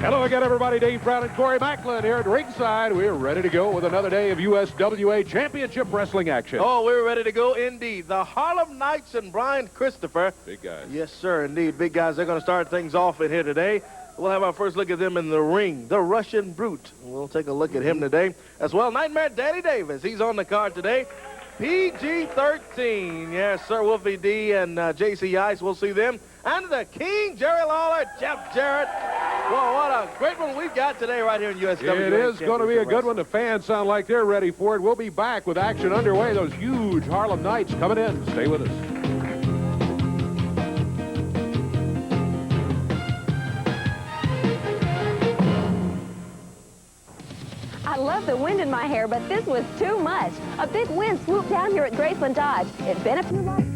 Hello again, everybody. Dave Brown and Corey Macklin here at ringside. We're ready to go with another day of USWA Championship Wrestling action. Oh, we're ready to go indeed. The Harlem Knights and Brian Christopher. Big guys. Yes, sir, indeed. Big guys. They're going to start things off in here today. We'll have our first look at them in the ring. The Russian Brute. We'll take a look at him today. As well, Nightmare Danny Davis. He's on the card today. PG-13. Yes, sir. Wolfie D and JC Ice. We'll see them. And the King, Jerry Lawler, Jeff Jarrett. Well, what a great one we've got today right here in USWA. It is going to be a good one. The fans sound like they're ready for it. We'll be back with action underway. Those huge Harlem Knights coming in. Stay with us. I love the wind in my hair, but this was too much. A big wind swooped down here at Graceland Dodge. It's been a few months.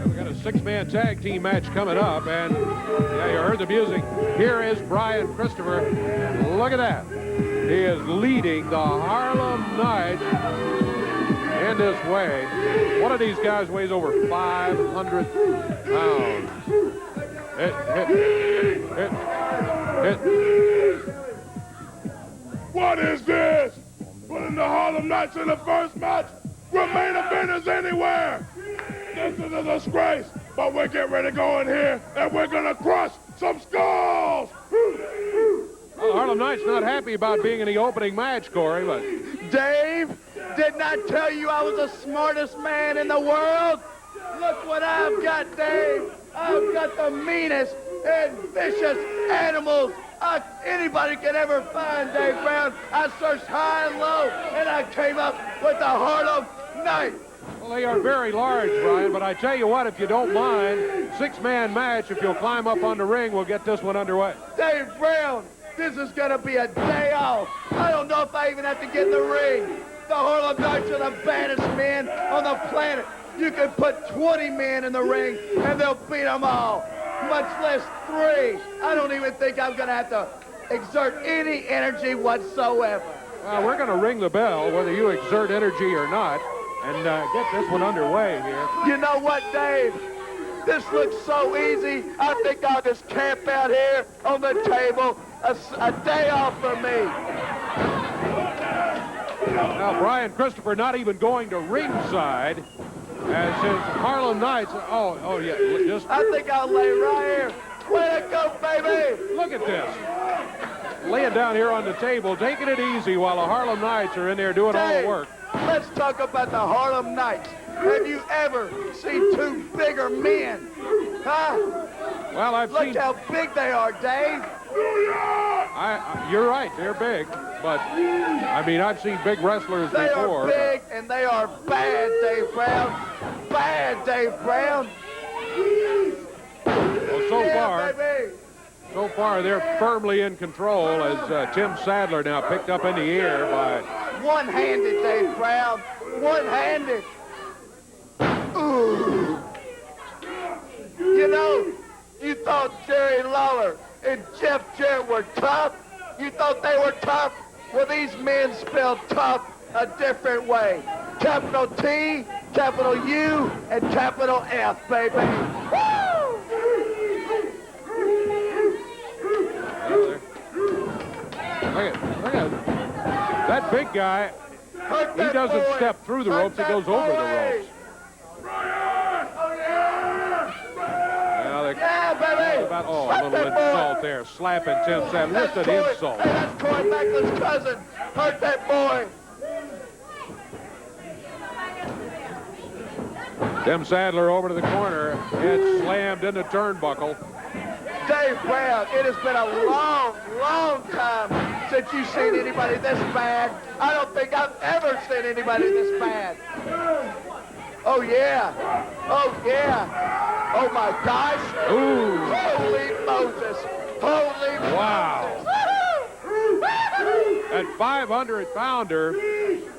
We got a six-man tag team match coming up, and yeah, you heard the music. Here is Brian Christopher, and look at that. He is leading the Harlem Knights in this way. One of these guys weighs over 500 pounds. Hit. What is this? Putting the Harlem Knights in the first match? We're main eventers anywhere. This is a disgrace, but we're getting ready to go in here, and we're going to crush some skulls. Well, Harlem Knights not happy about being in the opening match, Corey, but... Dave, didn't I tell you I was the smartest man in the world? Look what I've got, Dave. I've got the meanest and vicious animals anybody can ever find, Dave Brown. I searched high and low, and I came up with the Harlem Knights. Well, they are very large, Brian, but I tell you what, if you don't mind, six-man match, if you'll climb up on the ring, we'll get this one underway. Dave Brown, this is going to be a day off. I don't know if I even have to get in the ring. The Harlem Knights are the baddest men on the planet. You can put 20 men in the ring, and they'll beat them all, much less 3. I don't even think I'm going to have to exert any energy whatsoever. Well, we're going to ring the bell, whether you exert energy or not, and get this one underway here. You know what, Dave? This looks so easy. I think I'll just camp out here on the table. A day off for me. Now, Brian Christopher not even going to ringside as his Harlem Knights. Oh, yeah, just... I think I'll lay right here. Way to go, baby! Look at this. Laying down here on the table, taking it easy while the Harlem Knights are in there doing all the work. Let's talk about the Harlem Knights. Have you ever seen 2 bigger men? Huh? Well, Look how big they are, Dave. You're right, they're big, but, I mean, I've seen big wrestlers before. They are big, and they are bad, Dave Brown. Bad, Dave Brown. Well, so far, they're firmly in control as Tim Sadler now picked up in the air by... One-handed, Dave Brown. One-handed. Ooh. You know, you thought Jerry Lawler and Jeff Jarrett were tough? You thought they were tough? Well, these men spell tough a different way. Capital T, capital U, and capital F, baby. Woo! Look at that big guy. He doesn't step through the ropes, he goes over the ropes. Yeah, baby! About, a little insult there, slapping Tim Sadler. Just an insult. Hey, that's Corey Macklin's cousin. Hurt that boy. Tim Sadler over to the corner. Head slammed in the turnbuckle. Dave Brown, it has been a long, long time since you've seen anybody this bad. I don't think I've ever seen anybody this bad. Oh, yeah. Oh, yeah. Oh, my gosh. Ooh. Holy Moses. Holy wow. Moses. That 500-pounder,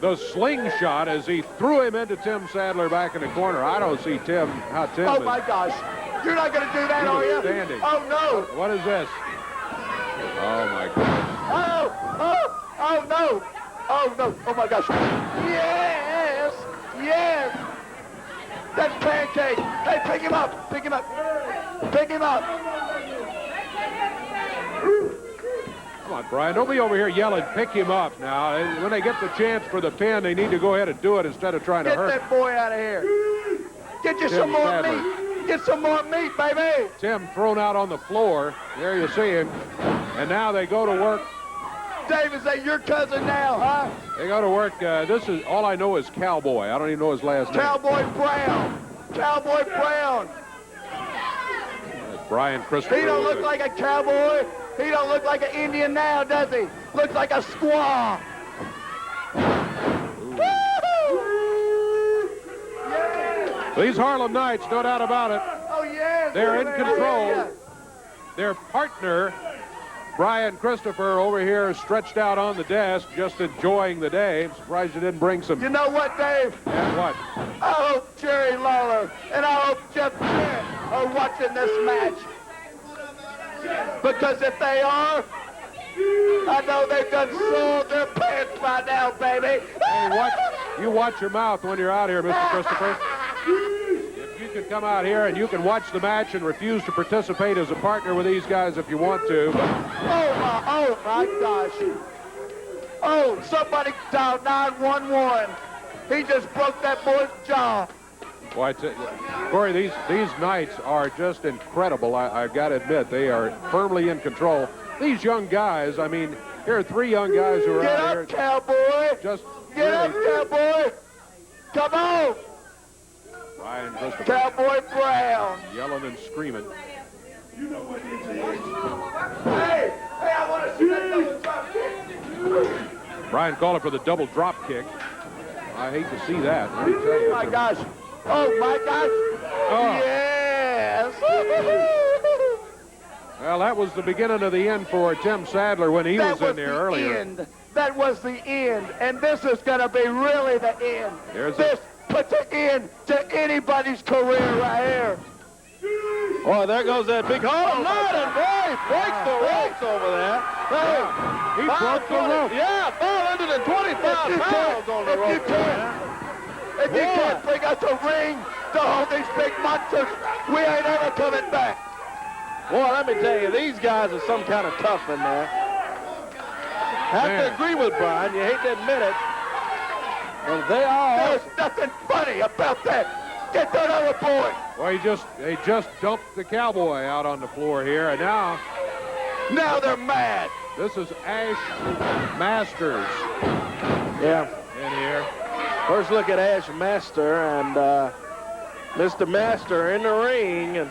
the slingshot as he threw him into Tim Sadler back in the corner. I don't see how Tim Oh, my gosh. You're not going to do that, are you? Standing. Oh, no. What is this? Oh, my goodness. Oh, no. Oh, no. Oh, my gosh. Yes. Yes. That's Pancake. Hey, pick him up. Pick him up. Pick him up. Come on, Brian. Don't be over here yelling, pick him up now. When they get the chance for the pin, they need to go ahead and do it instead of trying to hurt. Get that boy out of here. Get you some more meat. Get some more meat, baby. Tim thrown out on the floor. There you see him. And now they go to work. Dave, is that your cousin now, huh? They go to work. This is all I know is Cowboy. I don't even know his last name. Cowboy Brown. Cowboy Brown. Brian Christopher. He don't look like a cowboy. He don't look like an Indian now, does he? Looks like a squaw. These Harlem Knights, no doubt about it. Oh, yeah. They're in control. Their partner, Brian Christopher, over here stretched out on the desk, just enjoying the day. I'm surprised you didn't bring some. You know what, Dave? And what? I hope Jerry Lawler and I hope Jeff Jarrett are watching this match. Because if they are, I know they've done sold their pants by now, baby. Hey, you watch your mouth when you're out here, Mr. Christopher. If you can come out here and you can watch the match and refuse to participate as a partner with these guys if you want to. Oh my gosh. Oh, somebody dial 911. He just broke that boy's jaw. Well, Corey, these Knights are just incredible. I've got to admit, they are firmly in control. These young guys, I mean, here are 3 young guys who are out here. Get up, cowboy. Just Get up, cowboy. Come on. Brian Christopher. Cowboy Brown. Yelling and screaming. You know what this is. Hey, I want to see that double drop kick. Brian calling for the double drop kick. I hate to see that. Let me tell you. Oh, my gosh. Oh, my gosh. Oh. Yes. Well, that was the beginning of the end for Tim Sadler when he was in there earlier. End. That was the end. And this is going to be really the end. This puts an end to anybody's career right here. Oh, there goes that big Harlem Knight, and boy, he breaks the ropes over there. Hey, He broke the rope. Yeah, 525 pounds on the rope. If you can't bring us a ring to hold these big monsters, we ain't ever coming back. Boy, let me tell you, these guys are some kind of tough in there. Have to agree with Brian. You hate to admit it, but they are. There's nothing funny about that. Get that other boy. Well, they just dumped the Cowboy out on the floor here, and now they're mad. This is Ash Masters. Yeah. In here. First look at Ash Master and Mr. Master in the ring, and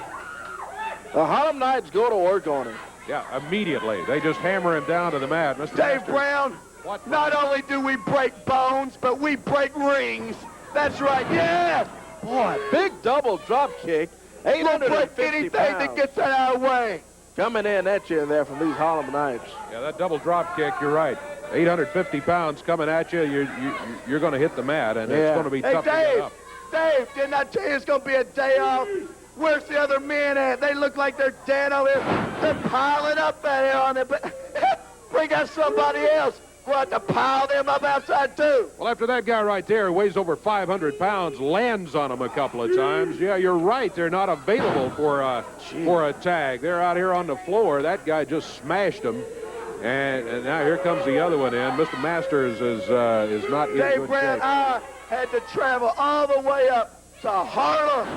the Harlem Knights go to work on him. Yeah, immediately. They just hammer him down to the mat. Mr. Dave Master. Brown, What? not only do we break bones, but we break rings. That's right, yeah. Boy, big double drop kick. We'll 850 break anything pounds that gets in our way. coming in at you there from these Harlem Knights. Yeah, that double drop kick, you're right. 850 pounds coming at you. You're going to hit the mat, and it's going to be tough to get up. Dave, didn't I tell you it's going to be a day off? Where's the other men at? They look like they're dead over here. They're piling up out here on them. Bring us somebody else. We'll have to pile them up outside, too. Well, after that guy right there who weighs over 500 pounds lands on him a couple of times, yeah, you're right. They're not available for a tag. They're out here on the floor. That guy just smashed them. And now here comes the other one in. Mr. Masters is not in Dave good Brown, shape. I had to travel all the way up to Harlem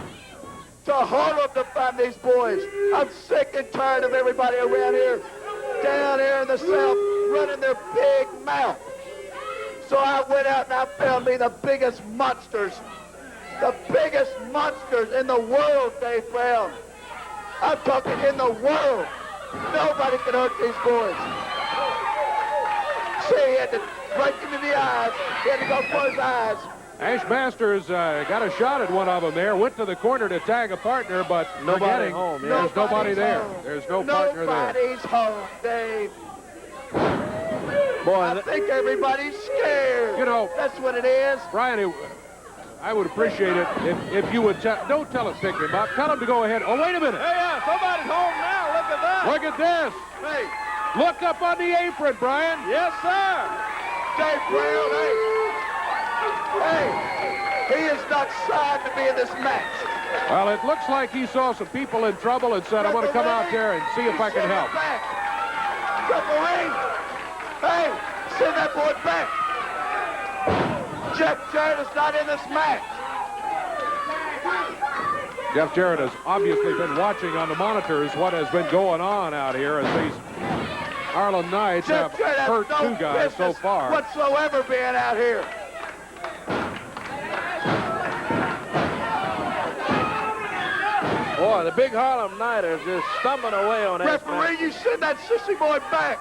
to find these boys. I'm sick and tired of everybody around here, down here in the South, running their big mouth. So I went out and I found me the biggest monsters in the world, Dave Brown. I'm talking in the world. Nobody can hurt these boys. See, he had to break him in the eyes. He had to go for his eyes. Ash Masters got a shot at one of them there, went to the corner to tag a partner, but Nobody home, yeah. there's nobody there. Home. There's no partner there. Nobody's home, Dave. Boy, I think everybody's scared. You know, that's what it is. Brian, I would appreciate it if you would don't tell him to pick him up. Tell him to go ahead. Oh, wait a minute. Hey, somebody's home now. Look at that. Look at this. Hey. Look up on the apron, Brian. Yes, sir. Dave Brown, hey, he is not signed to be in this match. Well, it looks like he saw some people in trouble and said, I'm going to come out there and see if I can help. Referee! Hey, send that boy back. Jeff Jarrett is not in this match. Jeff Jarrett has obviously been watching on the monitors what has been going on out here as these Harlem Knights have Jeff Jarrett hurt has no two guys so business far. whatsoever being out here. Boy, the big Harlem Knighters just stumbling away on that. Referee, you send that sissy boy back.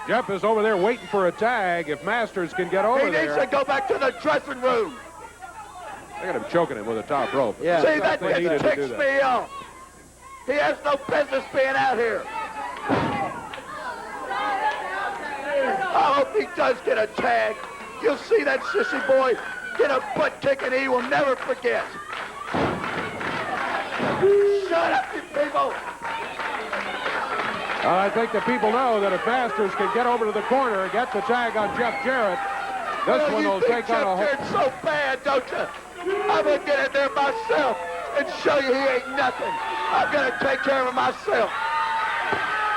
Jeff is over there waiting for a tag. If Masters can get over He needs to there. go back to the dressing room. They got him choking him with a top rope. Yeah. See, that They needed just to do ticks that. me off. He has no business being out here. I hope he does get a tag. You'll see that sissy boy get a butt kicking he will never forget. Shut up, you people. I think the people know that if Masters can get over to the corner and get the tag on Jeff Jarrett, this Well, one you will think take on a whole... Jeff Jarrett's so bad, don't you? I'm going to get in there myself and show you he ain't nothing. I'm going to take care of him myself.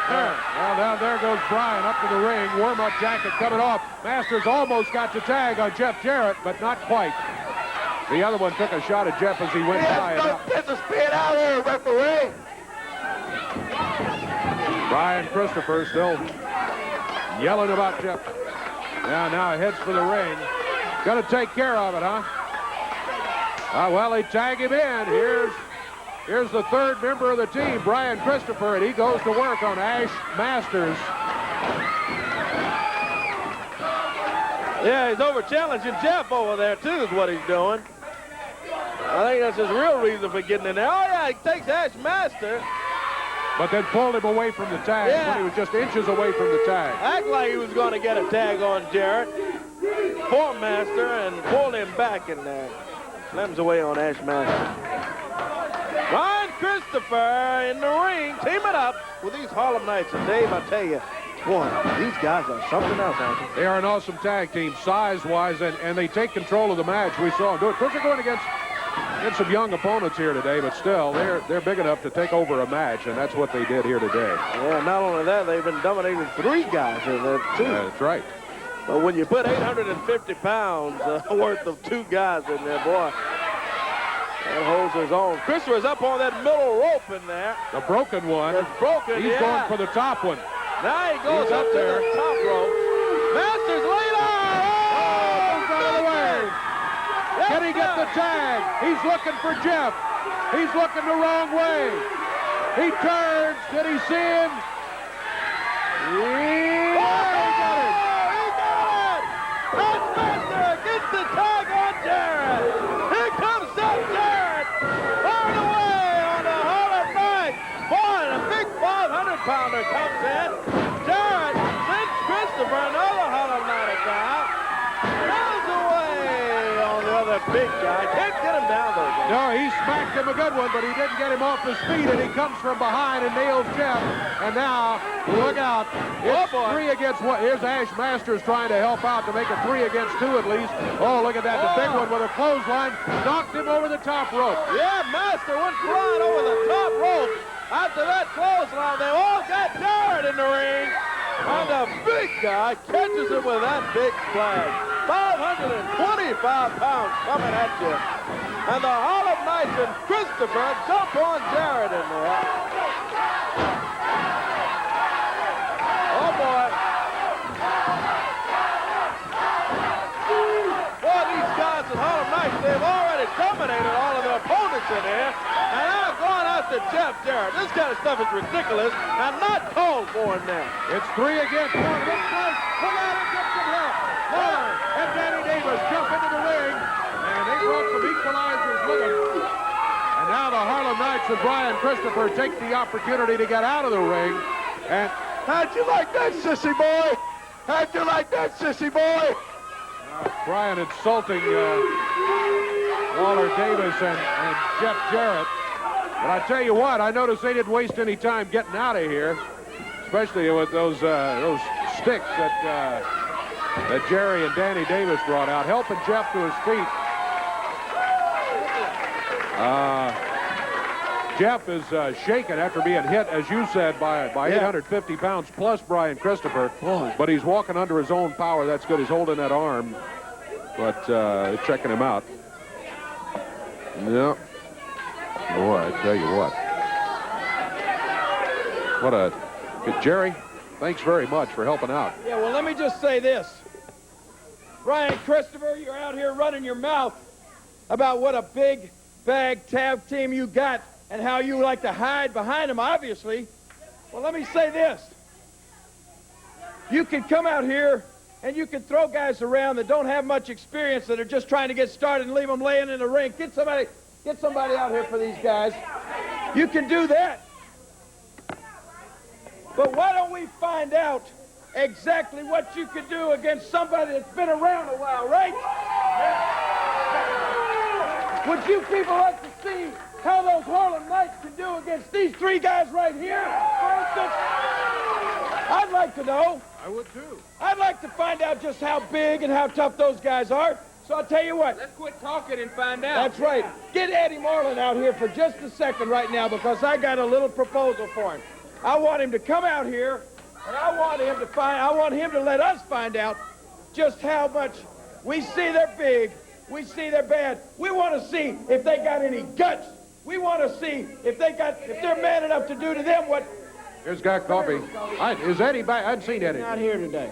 There. Well, now there goes Brian up to the ring. Warm-up jacket coming off. Masters almost got the tag on Jeff Jarrett, but not quite. The other one took a shot at Jeff as he went He by. has no business being out here, referee. Brian Christopher still yelling about Jeff. Now he heads for the ring. Gonna take care of it, huh? Well, they tag him in. Here's the third member of the team, Brian Christopher, and he goes to work on Ash Masters. Yeah, he's over challenging Jeff over there, too, is what he's doing. I think that's his real reason for getting in there. Oh, yeah, he takes Ash Master. But then pulled him away from the tag when he was just inches away from the tag. Act like he was going to get a tag on Jarrett for Master and pulled him back in there. Slams away on Ash Master. Brian Christopher in the ring, teaming up with these Harlem Knights. And Dave, I tell you, boy, these guys are something else, aren't they? They are an awesome tag team, size-wise, and they take control of the match. We saw them do it. Of course, they're going against some young opponents here today, but still, they're big enough to take over a match, and that's what they did here today. Yeah, not only that, they've been dominating three guys in there, too. That's right. But when you put 850 pounds worth of two guys in there, boy, that holds his own. Christopher's up on that middle rope in there. The broken one. It's broken, He's going for the top one. Now he goes He's up up to there. the top rope. Masters later! Moves out of the way. Can he get the tag? He's looking for Jeff. He's looking the wrong way. He turns. Did he see him? He got it. He got it! Ash Master gets the tag on Jarrett. Here comes Jeff Jarrett. Fired away on the Harlem Knights. Boy, and a big 500-pounder comes in. Jarrett sends Christopher, another Harlem Knight down. Runs away on the other big guy. Can't get him down, though. No, he smacked him a good one, but he didn't get him off his feet, and he comes from behind and nails Jeff. And now, look out. It's 3 against 1. Here's Ash Masters trying to help out to make it 3 against 2 at least. Oh, look at that. The big one with a clothesline knocked him over the top rope. Yeah, Master went flying over the top rope. After that clothesline, they all got Jarrett in the ring. And the big guy catches him with that big flag. 525 pounds coming at you. And the Harlem Knights and Christopher jump on Jarrett in there. Oh, boy. Boy, these guys at Harlem Knights, they've already dominated all of their opponents in here. And now going after Jeff Jarrett. This kind of stuff is ridiculous and not called for in there. It's 3 against 1. Looks like, look out, it gets some help. Lawler and Danny Davis jump into the ring, and they brought some equalizers with them. And now the Harlem Knights and Brian Christopher take the opportunity to get out of the ring. And How'd you like that, sissy boy? How'd you like that, sissy boy? Brian insulting Waller Davis and Jeff Jarrett. But I tell you what, I noticed they didn't waste any time getting out of here, especially with those sticks that Jerry and Danny Davis brought out, helping Jeff to his feet. Jeff is shaken after being hit, as you said, by 850 pounds plus Brian Christopher. Boy. But he's walking under his own power. That's good. He's holding that arm, but checking him out. Yeah. Boy, I tell you what. Jerry, thanks very much for helping out. Yeah, well, let me just say this. Brian Christopher, you're out here running your mouth about what a big bag tag team you got and how you like to hide behind them, obviously. Well, let me say this. You can come out here and you can throw guys around that don't have much experience, that are just trying to get started, and leave them laying in the ring. Get somebody out here for these guys. You can do that. But why don't we find out exactly what you can do against somebody that's been around a while, right? Would you people like to see how those Harlem Knights can do against these three guys right here, for instance? I'd like to know. I would too. I'd like to find out just how big and how tough those guys are. So I'll tell you what. Let's quit talking and find out. That's right. Get Eddie Marlin out here for just a second right now, because I got a little proposal for him. I want him to come out here, and I want him to let us find out just how much we see they're big, we see they're bad. We want to see if they got any guts. We want to see if they're man enough to do to them what. Here's Guy Coffey. Is Eddie back? I hadn't seen Eddie. Not here today.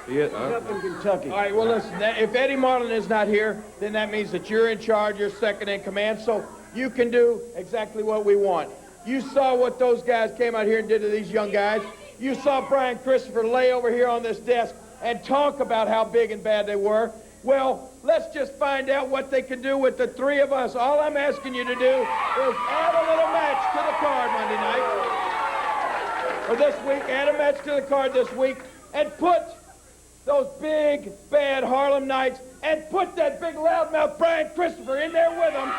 He is, He's up in Kentucky. All right, well, listen, if Eddie Marlin is not here, then that means that you're in charge, you're second in command, so you can do exactly what we want. You saw what those guys came out here and did to these young guys. You saw Brian Christopher lay over here on this desk and talk about how big and bad they were. Well, let's just find out what they can do with the three of us. All I'm asking you to do is add a little match to the card Monday night. Or this week, add a match to the card this week, and put those big, bad Harlem Knights, and put that big loudmouth Brian Christopher in there with them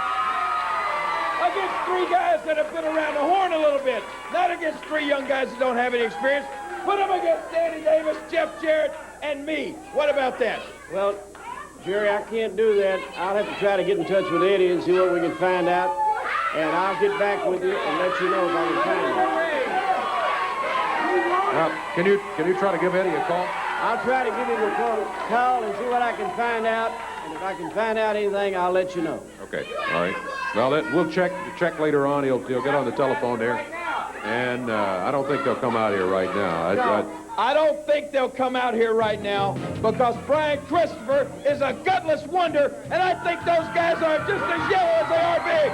against three guys that have been around the horn a little bit, not against three young guys that don't have any experience. Put them against Danny Davis, Jeff Jarrett, and me. What about that? Well, Jerry, I can't do that. I'll have to try to get in touch with Eddie and see what we can find out, and I'll get back with you and let you know if I can find it. Can you try to give Eddie a call? I'll try to give him a call and see what I can find out, and if I can find out anything, I'll let you know. Okay, all right. Well, we'll check later on. He'll get on the telephone there, and I don't think they'll come out here right now. I don't think they'll come out here right now because Brian Christopher is a gutless wonder, and I think those guys are just as yellow as they are big.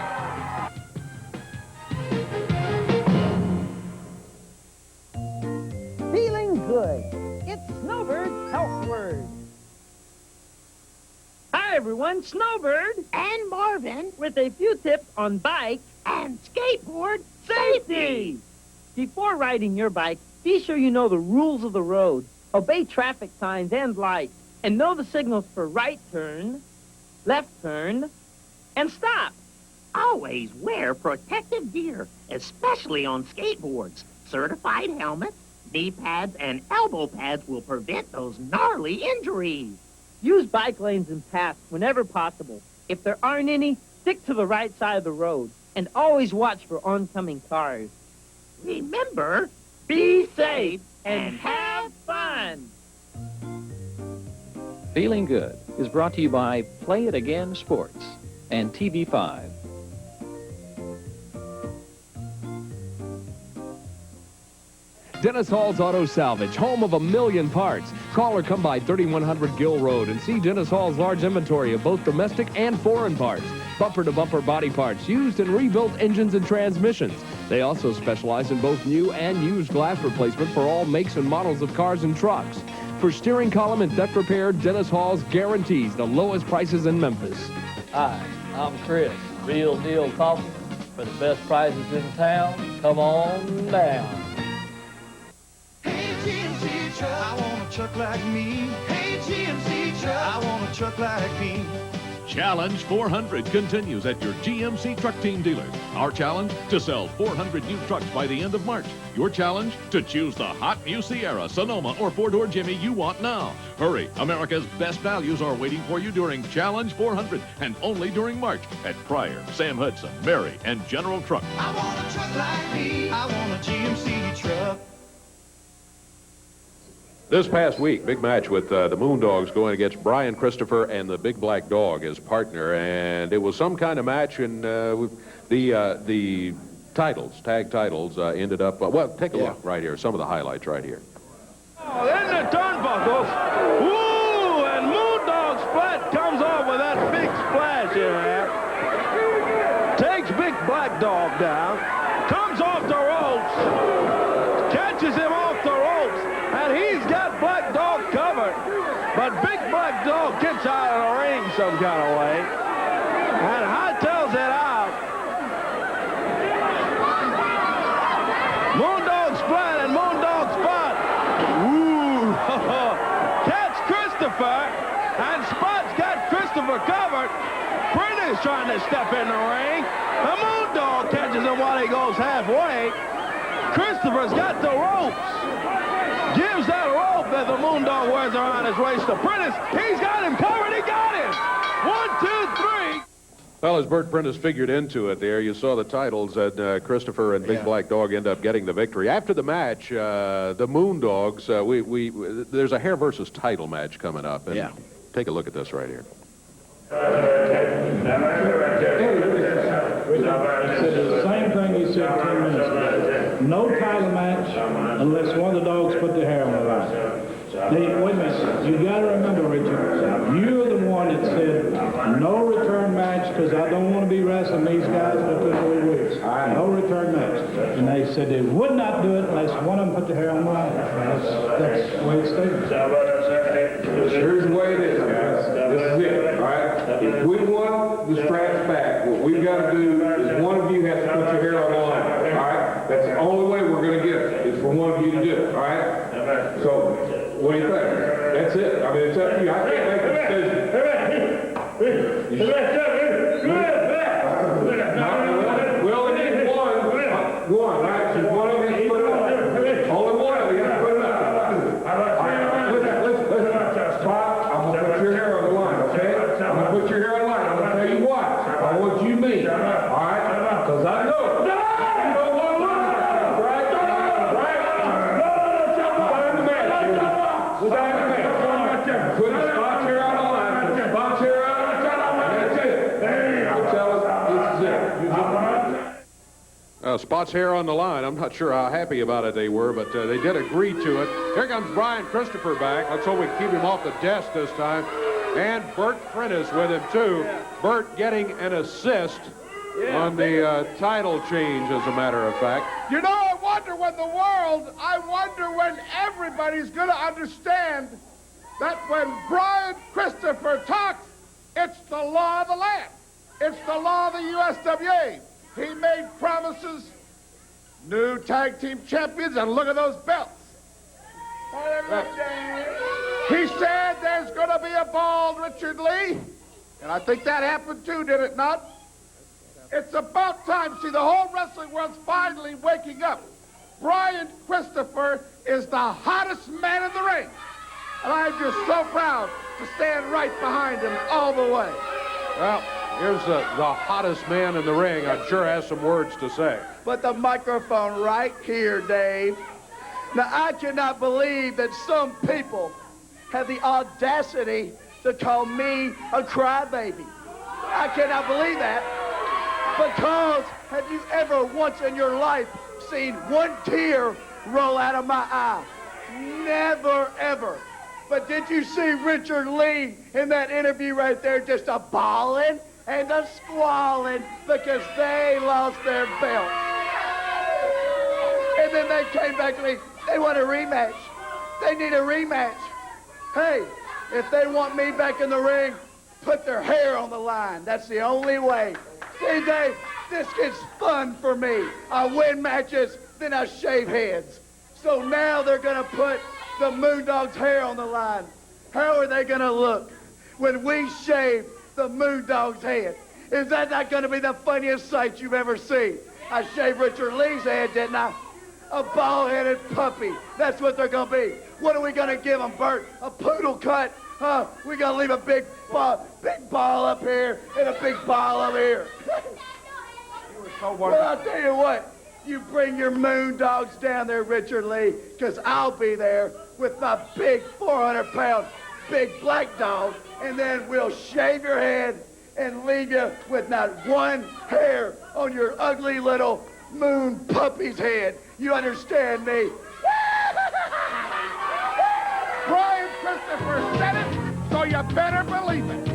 Feeling good. It's Snowbird's Health Word. Hi, everyone. Snowbird. And Marvin. With a few tips on bike And skateboard safety. Before riding your bike, be sure you know the rules of the road. Obey traffic signs and lights. And know the signals for right turn, left turn, and stop. Always wear protective gear, especially on skateboards. Certified helmets, knee pads, and elbow pads will prevent those gnarly injuries. Use bike lanes and paths whenever possible. If there aren't any, stick to the right side of the road. And always watch for oncoming cars. Remember, Be safe and have fun. Feeling Good is brought to you by Play It Again Sports and TV5. Dennis Hall's Auto Salvage, home of 1,000,000 parts. Call or come by 3100 Gill Road and see Dennis Hall's large inventory of both domestic and foreign parts. Bumper-to-bumper body parts, used and rebuilt engines and transmissions. They also specialize in both new and used glass replacement for all makes and models of cars and trucks. For steering column and theft repair, Dennis Hall's guarantees the lowest prices in Memphis. Hi, I'm Chris. Real Deal Coffee for the best prices in town. Come on down. Hey, GMC truck, I want a truck like me. Hey, GMC truck, I want a truck like me. Challenge 400 continues at your GMC truck team dealers. Our challenge, to sell 400 new trucks by the end of March. Your challenge, to choose the hot new Sierra, Sonoma, or four-door Jimmy you want now. Hurry, America's best values are waiting for you during Challenge 400 and only during March at Pryor, Sam Hudson, Mary, and General Truck. I want a truck like me. I want a GMC truck. This past week, big match with the Moondogs going against Brian Christopher and the Big Black Dog as partner, and it was some kind of match, and the titles, tag titles, ended up, well, take a look right here, some of the highlights right here. Oh, in the turnbuckles, woo, and Moondog Splat comes off with that big splash here. Takes Big Black Dog down, comes off the ropes, catches him off the ropes, and he's got Black Dog covered. But Big Black Dog gets out of the ring some kind of way and hightails it out. Moondog Splat and Moondog Spot. Woo! Catch Christopher, and Spot's got Christopher covered. Prentice trying to step in the ring. The Moondog catches him while he goes halfway. Christopher's got the ropes. Gives that rope that the Moondog wears around his waist to Prentice. He's got him covered. He got him. 1, 2, 3. Well, as Bert Prentice figured into it there, you saw the titles, and Christopher and Big Black Dog end up getting the victory. After the match, the Moondogs, there's a hair versus title match coming up. And take a look at this right here. He said the same thing he said 10 minutes ago. No title match unless one of the dogs put their hair on the line. Now, wait a minute. You got to remember, Richard, you're the one that said no return match because I don't want to be wrestling these guys for 2 or 3 weeks. No return match. And they said they would not do it unless one of them put their hair on the line. That's the way it's stated. Here's the way it is, guys. This is it, all right? If we want the straps back, what we've got to do is one of you has to put your hair on the line, all right? That's the only way we're going to get it, is for one of you to do it, all right? So, what do you think? That's it. I mean, it's up to you. I can't make a decision. We only need one, right? So one of you has to put it up. Only one of you has to put it up. Listen. Spot, I'm going to put your hair on the line, okay? I'm going to put your hair on the line. I'm going to tell you what. I want you mean, all right? Because I know. Put a spot here on the line, put a spot here on the line, and that's it. I'll tell us this is it. Spot's hair on the line. I'm not sure how happy about it they were, but they did agree to it. Here comes Brian Christopher back. Let's hope we keep him off the desk this time. And Bert Prentice with him, too. Bert getting an assist on the title change, as a matter of fact. You know, I wonder when everybody's going to understand that when Brian Christopher talks, it's the law of the land. It's the law of the USWA. He made promises, new tag team champions, and look at those belts. He said there's going to be a bald Richard Lee, and I think that happened too, did it not? It's about time. See, the whole wrestling world's finally waking up. Brian Christopher is the hottest man in the ring. And I'm just so proud to stand right behind him all the way. Well, here's the hottest man in the ring. I'm sure has some words to say. But the microphone right here, Dave. Now, I cannot believe that some people have the audacity to call me a crybaby. I cannot believe that. Because have you ever once in your life seen one tear roll out of my eye? Never, ever. But did you see Richard Lee in that interview right there just a bawling and a squalling because they lost their belt? And then they came back to me. They want a rematch. They need a rematch. Hey, if they want me back in the ring, put their hair on the line. That's the only way. See, Dave, this gets fun for me. I win matches, then I shave heads. So now they're going to put the Moondog's hair on the line. How are they going to look when we shave the Moondog's head. Is that not going to be the funniest sight you've ever seen? I shaved Richard Lee's head, didn't I? A bald-headed puppy. That's what they're going to be. What are we going to give them, Bert? A poodle cut? We're going to leave a big ball up here and a big ball up here. Well, I'll tell you what. You bring your Moondogs down there, Richard Lee, because I'll be there with my big 400-pound big black dog, and then we'll shave your head and leave you with not one hair on your ugly little moon puppy's head. You understand me? Brian Christopher said it, so you better believe it.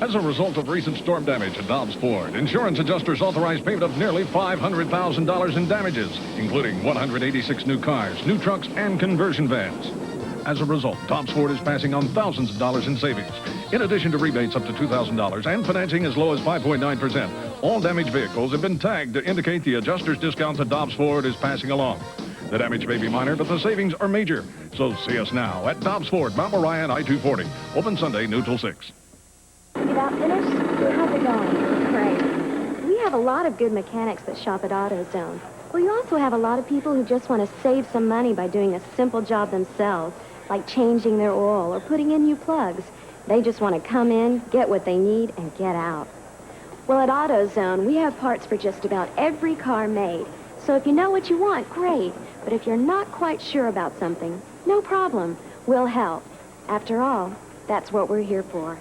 As a result of recent storm damage at Dobbs Ford, insurance adjusters authorized payment of nearly $500,000 in damages, including 186 new cars, new trucks, and conversion vans. As a result, Dobbs Ford is passing on thousands of dollars in savings. In addition to rebates up to $2,000 and financing as low as 5.9%, all damaged vehicles have been tagged to indicate the adjuster's discount that Dobbs Ford is passing along. The damage may be minor, but the savings are major. So see us now at Dobbs Ford, Mount Moriah, I-240. Open Sunday, noon till 6. You about finished? How's it going? Great. We have a lot of good mechanics that shop at AutoZone. Well, you also have a lot of people who just want to save some money by doing a simple job themselves, like changing their oil or putting in new plugs. They just want to come in, get what they need, and get out. Well, at AutoZone, we have parts for just about every car made. So if you know what you want, great. But if you're not quite sure about something, no problem. We'll help. After all, that's what we're here for.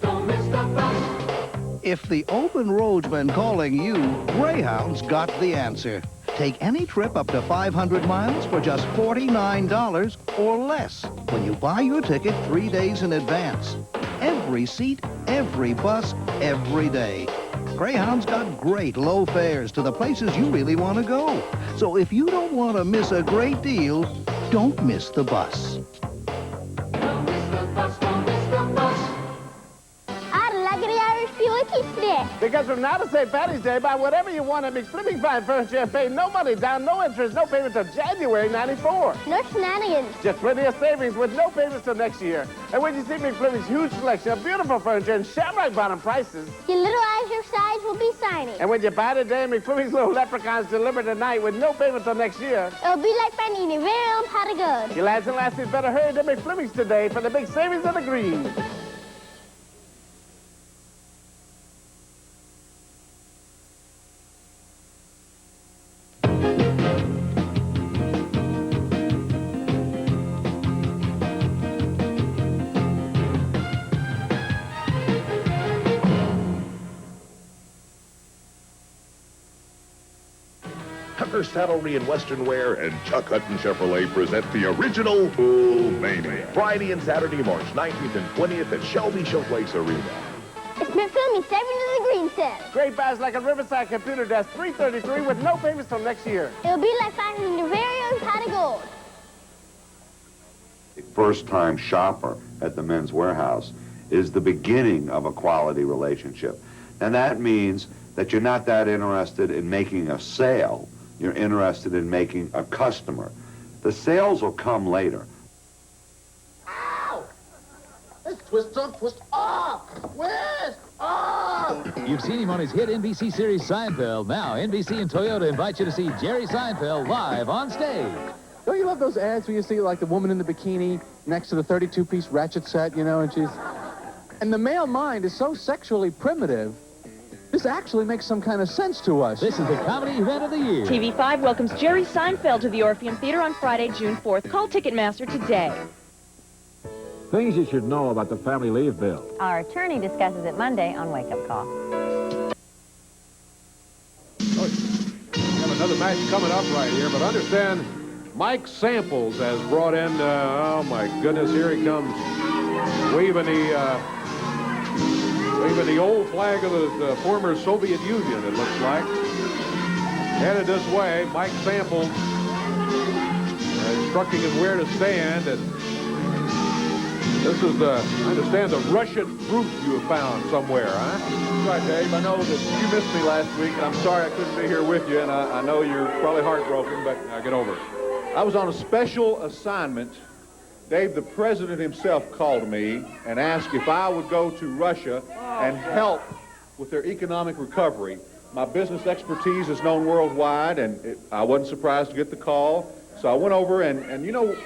Don't miss the bus. If the open road's been calling you, Greyhound's got the answer. Take any trip up to 500 miles for just $49 or less when you buy your ticket 3 days in advance. Every seat, every bus, every day. Greyhound's got great low fares to the places you really want to go. So if you don't want to miss a great deal, don't miss the bus. Don't miss the bus, don't miss the bus. Because from now to St. Patty's Day, buy whatever you want at McFlipping Fine Furniture and pay no money down, no interest, no payment till January '94. No shenanigans. Just plenty of savings with no payments till next year. And when you see McFlipping's huge selection of beautiful furniture and shamrock bottom prices, your little eyes your size will be signing. And when you buy today, McFlipping's little leprechauns delivered tonight with no payment till next year. It'll be like finding your very own pot of gold. You lads and lassies better hurry to McFlipping's today for the big savings of the green. Tucker Saddlery and Western Wear and Chuck Hutton Chevrolet present the original Bull Mania. Friday and Saturday, March 19th and 20th at Shelby Showplace Arena. It's McFlipping 7 to the green set. Great buys like a Riverside computer desk, $333 with no payments till next year. It'll be like finding your very own pot of gold. A first-time shopper at the Men's Warehouse is the beginning of a quality relationship. And that means that you're not that interested in making a sale. You're interested in making a customer. The sales will come later. Ow! Let's twist on, twist off! Twist off! You've seen him on his hit NBC series Seinfeld. Now, NBC and Toyota invite you to see Jerry Seinfeld live on stage. Don't you love those ads where you see, like, the woman in the bikini next to the 32-piece ratchet set, you know, and she's... And the male mind is so sexually primitive, this actually makes some kind of sense to us. This is the comedy event of the year. TV5 welcomes Jerry Seinfeld to the Orpheum Theater on Friday, June 4th. Call Ticketmaster today. Things you should know about the family leave bill. Our attorney discusses it Monday on Wake Up Call. We have another match coming up right here, but understand Mike Samples has brought in, oh my goodness, here he comes, waving the old flag of the former Soviet Union, it looks like. Headed this way, Mike Samples instructing him where to stand. And This is I understand, the Russian brute you have found somewhere, huh? That's right, Dave. I know that you missed me last week, and I'm sorry I couldn't be here with you, and I know you're probably heartbroken, but Now get over it. I was on a special assignment. Dave, the president himself called me and asked if I would go to Russia and help with their economic recovery. My business expertise is known worldwide, and I wasn't surprised to get the call. So I went over, and you know,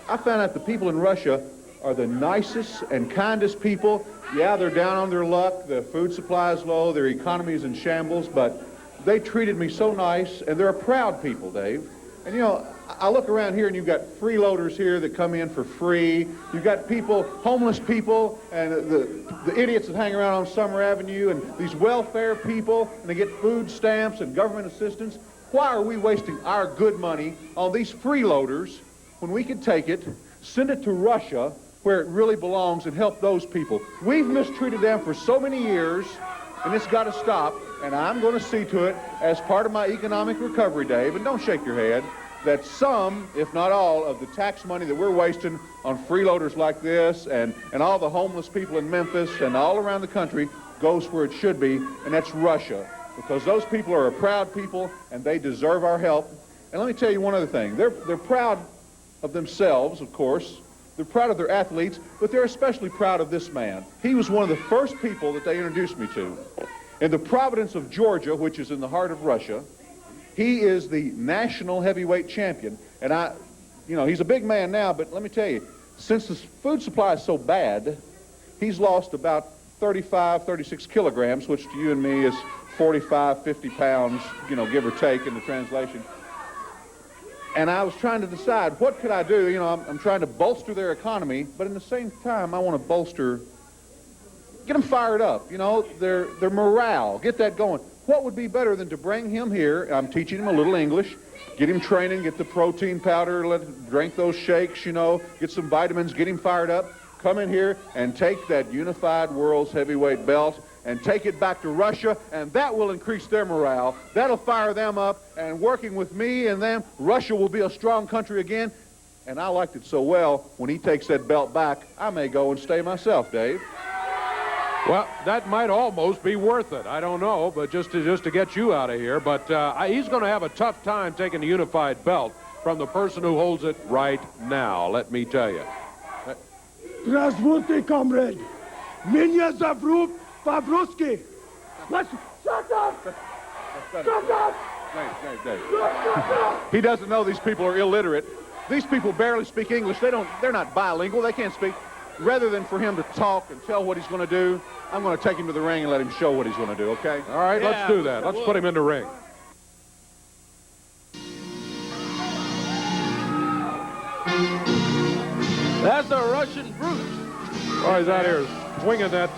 I found out the people in Russia are the nicest and kindest people. Yeah, they're down on their luck. The food supply is low. Their economy is in shambles, but they treated me so nice, and they're a proud people, Dave. And, you know, I look around here, and you've got freeloaders here that come in for free. You've got people, homeless people, and the idiots that hang around on Summer Avenue, and these welfare people, and they get food stamps and government assistance. Why are we wasting our good money on these freeloaders when we could take it, send it to Russia, where it really belongs, and help those people? We've mistreated them for so many years, and it's got to stop, and I'm going to see to it, as part of my economic recovery, Dave, and don't shake your head, that some, if not all, of the tax money that we're wasting on freeloaders like this and all the homeless people in Memphis and all around the country goes where it should be, and that's Russia, because those people are a proud people, and they deserve our help. And let me tell you one other thing. They're proud of themselves, of course. They're proud of their athletes, but they're especially proud of this man. He was one of the first people that they introduced me to. In the Providence of Georgia, which is in the heart of Russia, he is the national heavyweight champion. And you know, he's a big man now, but let me tell you, since the food supply is so bad, he's lost about 35, 36 kilograms, which to you and me is 45, 50 pounds, you know, give or take in the translation. And I was trying to decide, what could I do? You know, I'm trying to bolster their economy, but in the same time, I want to get them fired up, you know, their morale, get that going. What would be better than to bring him here? I'm teaching him a little English, get him training, get the protein powder, let him drink those shakes, you know, get some vitamins, get him fired up, come in here and take that unified world's heavyweight belt and take it back to Russia, and that will increase their morale. That'll fire them up, and working with me and them, Russia will be a strong country again. And I liked it so well, when he takes that belt back, I may go and stay myself, Dave. Well, that might almost be worth it. I don't know, but just to get you out of here. But he's going to have a tough time taking the unified belt from the person who holds it right now, let me tell you. Здравствуйте, comrade. Меня зовут Pavlovsky. Shut up! Shut up! He doesn't know these people are illiterate. These people barely speak English. They're not bilingual. They can't speak. Rather than for him to talk and tell what he's going to do, I'm going to take him to the ring and let him show what he's going to do, okay? All right, let's do that. Let's put him in the ring. That's a Russian brute. Oh, he's out here swinging that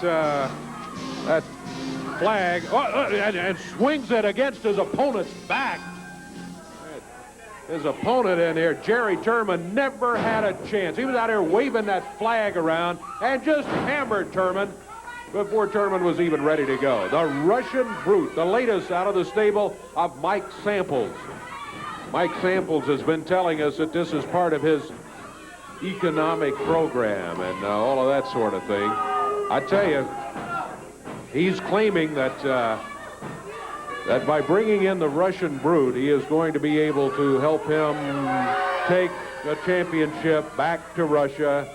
flag and swings it against his opponent's back. His opponent in here, Jerry Turman, never had a chance. He was out here waving that flag around and just hammered Turman before Turman was even ready to go. The Russian brute, the latest out of the stable of Mike Samples. Mike Samples has been telling us that this is part of his economic program and all of that sort of thing. I tell you, he's claiming that that by bringing in the Russian brute, he is going to be able to help him take the championship back to Russia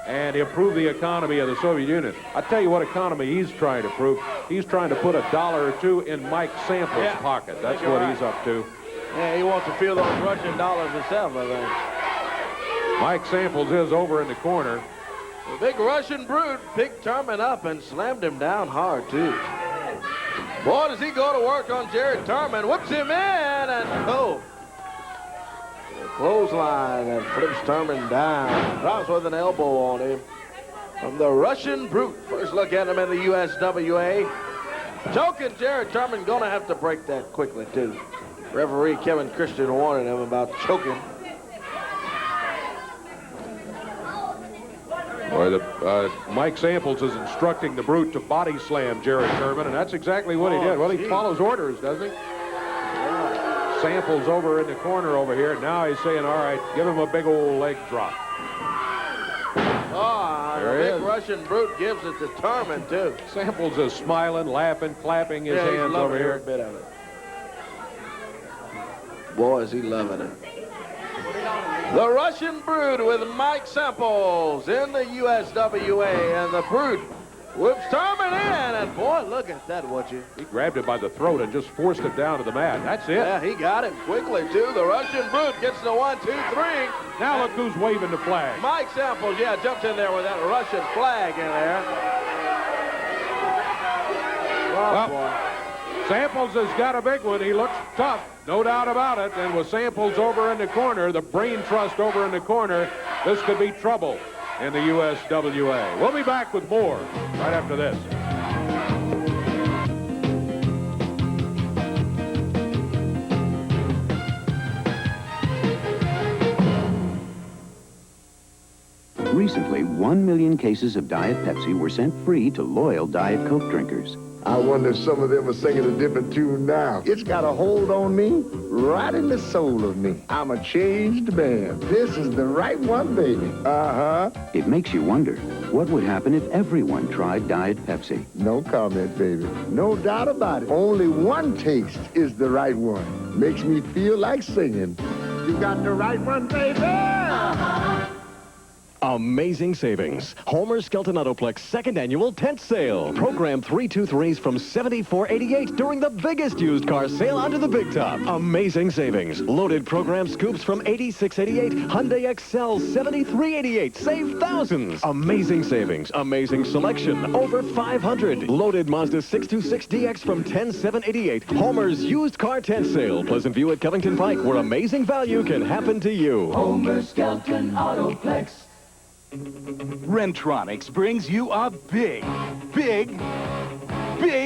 and improve the economy of the Soviet Union. I tell you what economy he's trying to prove. He's trying to put $1 or $2 in Mike Samples' pocket. That's what he's up to. Yeah, he wants to feel those Russian dollars himself, I think. Mike Samples is over in the corner. The big Russian brute picked Turman up and slammed him down hard, too. Boy, does he go to work on Jared Turman. Whips him in and clothesline and flips Turman down. Drops with an elbow on him. From the Russian brute. First look at him in the USWA. Choking Jared Turman. Going to have to break that quickly, too. Referee Kevin Christian warning him about choking. Boy, Mike Samples is instructing the brute to body slam Jerry Turman, and that's exactly what he did. Well, he follows orders, doesn't he? Samples over in the corner over here. Now he's saying, all right, give him a big old leg drop. Oh, there big is. Russian brute gives it determined, too. Samples is smiling, laughing, clapping his Yeah, he's hands loving over here. every bit of it. Boy, is he loving it. The Russian Brood with Mike Samples in the USWA, and the Brood whips Thurman in, and boy, look at that, would you? He grabbed him by the throat and just forced him down to the mat. That's it. Yeah, he got him quickly, too. The Russian Brood gets the 1, 2, 3. Now look who's waving the flag. Mike Samples, yeah, jumped in there with that Russian flag in there. Oh, boy. Samples has got a big one. He looks tough, no doubt about it. And with Samples over in the corner, the brain trust over in the corner, this could be trouble in the USWA. We'll be back with more right after this. Recently, 1 million cases of Diet Pepsi were sent free to loyal Diet Coke drinkers. I wonder if some of them are singing a different tune now. It's got a hold on me, right in the soul of me. I'm a changed man. This is the right one, baby. Uh-huh. It makes you wonder, what would happen if everyone tried Diet Pepsi? No comment, baby. No doubt about it. Only one taste is the right one. Makes me feel like singing. You got the right one, baby. Uh-huh. Amazing savings. Homer Skelton Autoplex second annual tent sale. Program 323s from $74.88 during the biggest used car sale under the big top. Amazing savings. Loaded program scoops from $86.88. Hyundai Excel $73.88. Save thousands. Amazing savings. Amazing selection. Over 500. Loaded Mazda 626DX from $10,788. Homer's used car tent sale. Pleasant View at Covington Pike, where amazing value can happen to you. Homer Skelton Autoplex. Rentronics brings you a big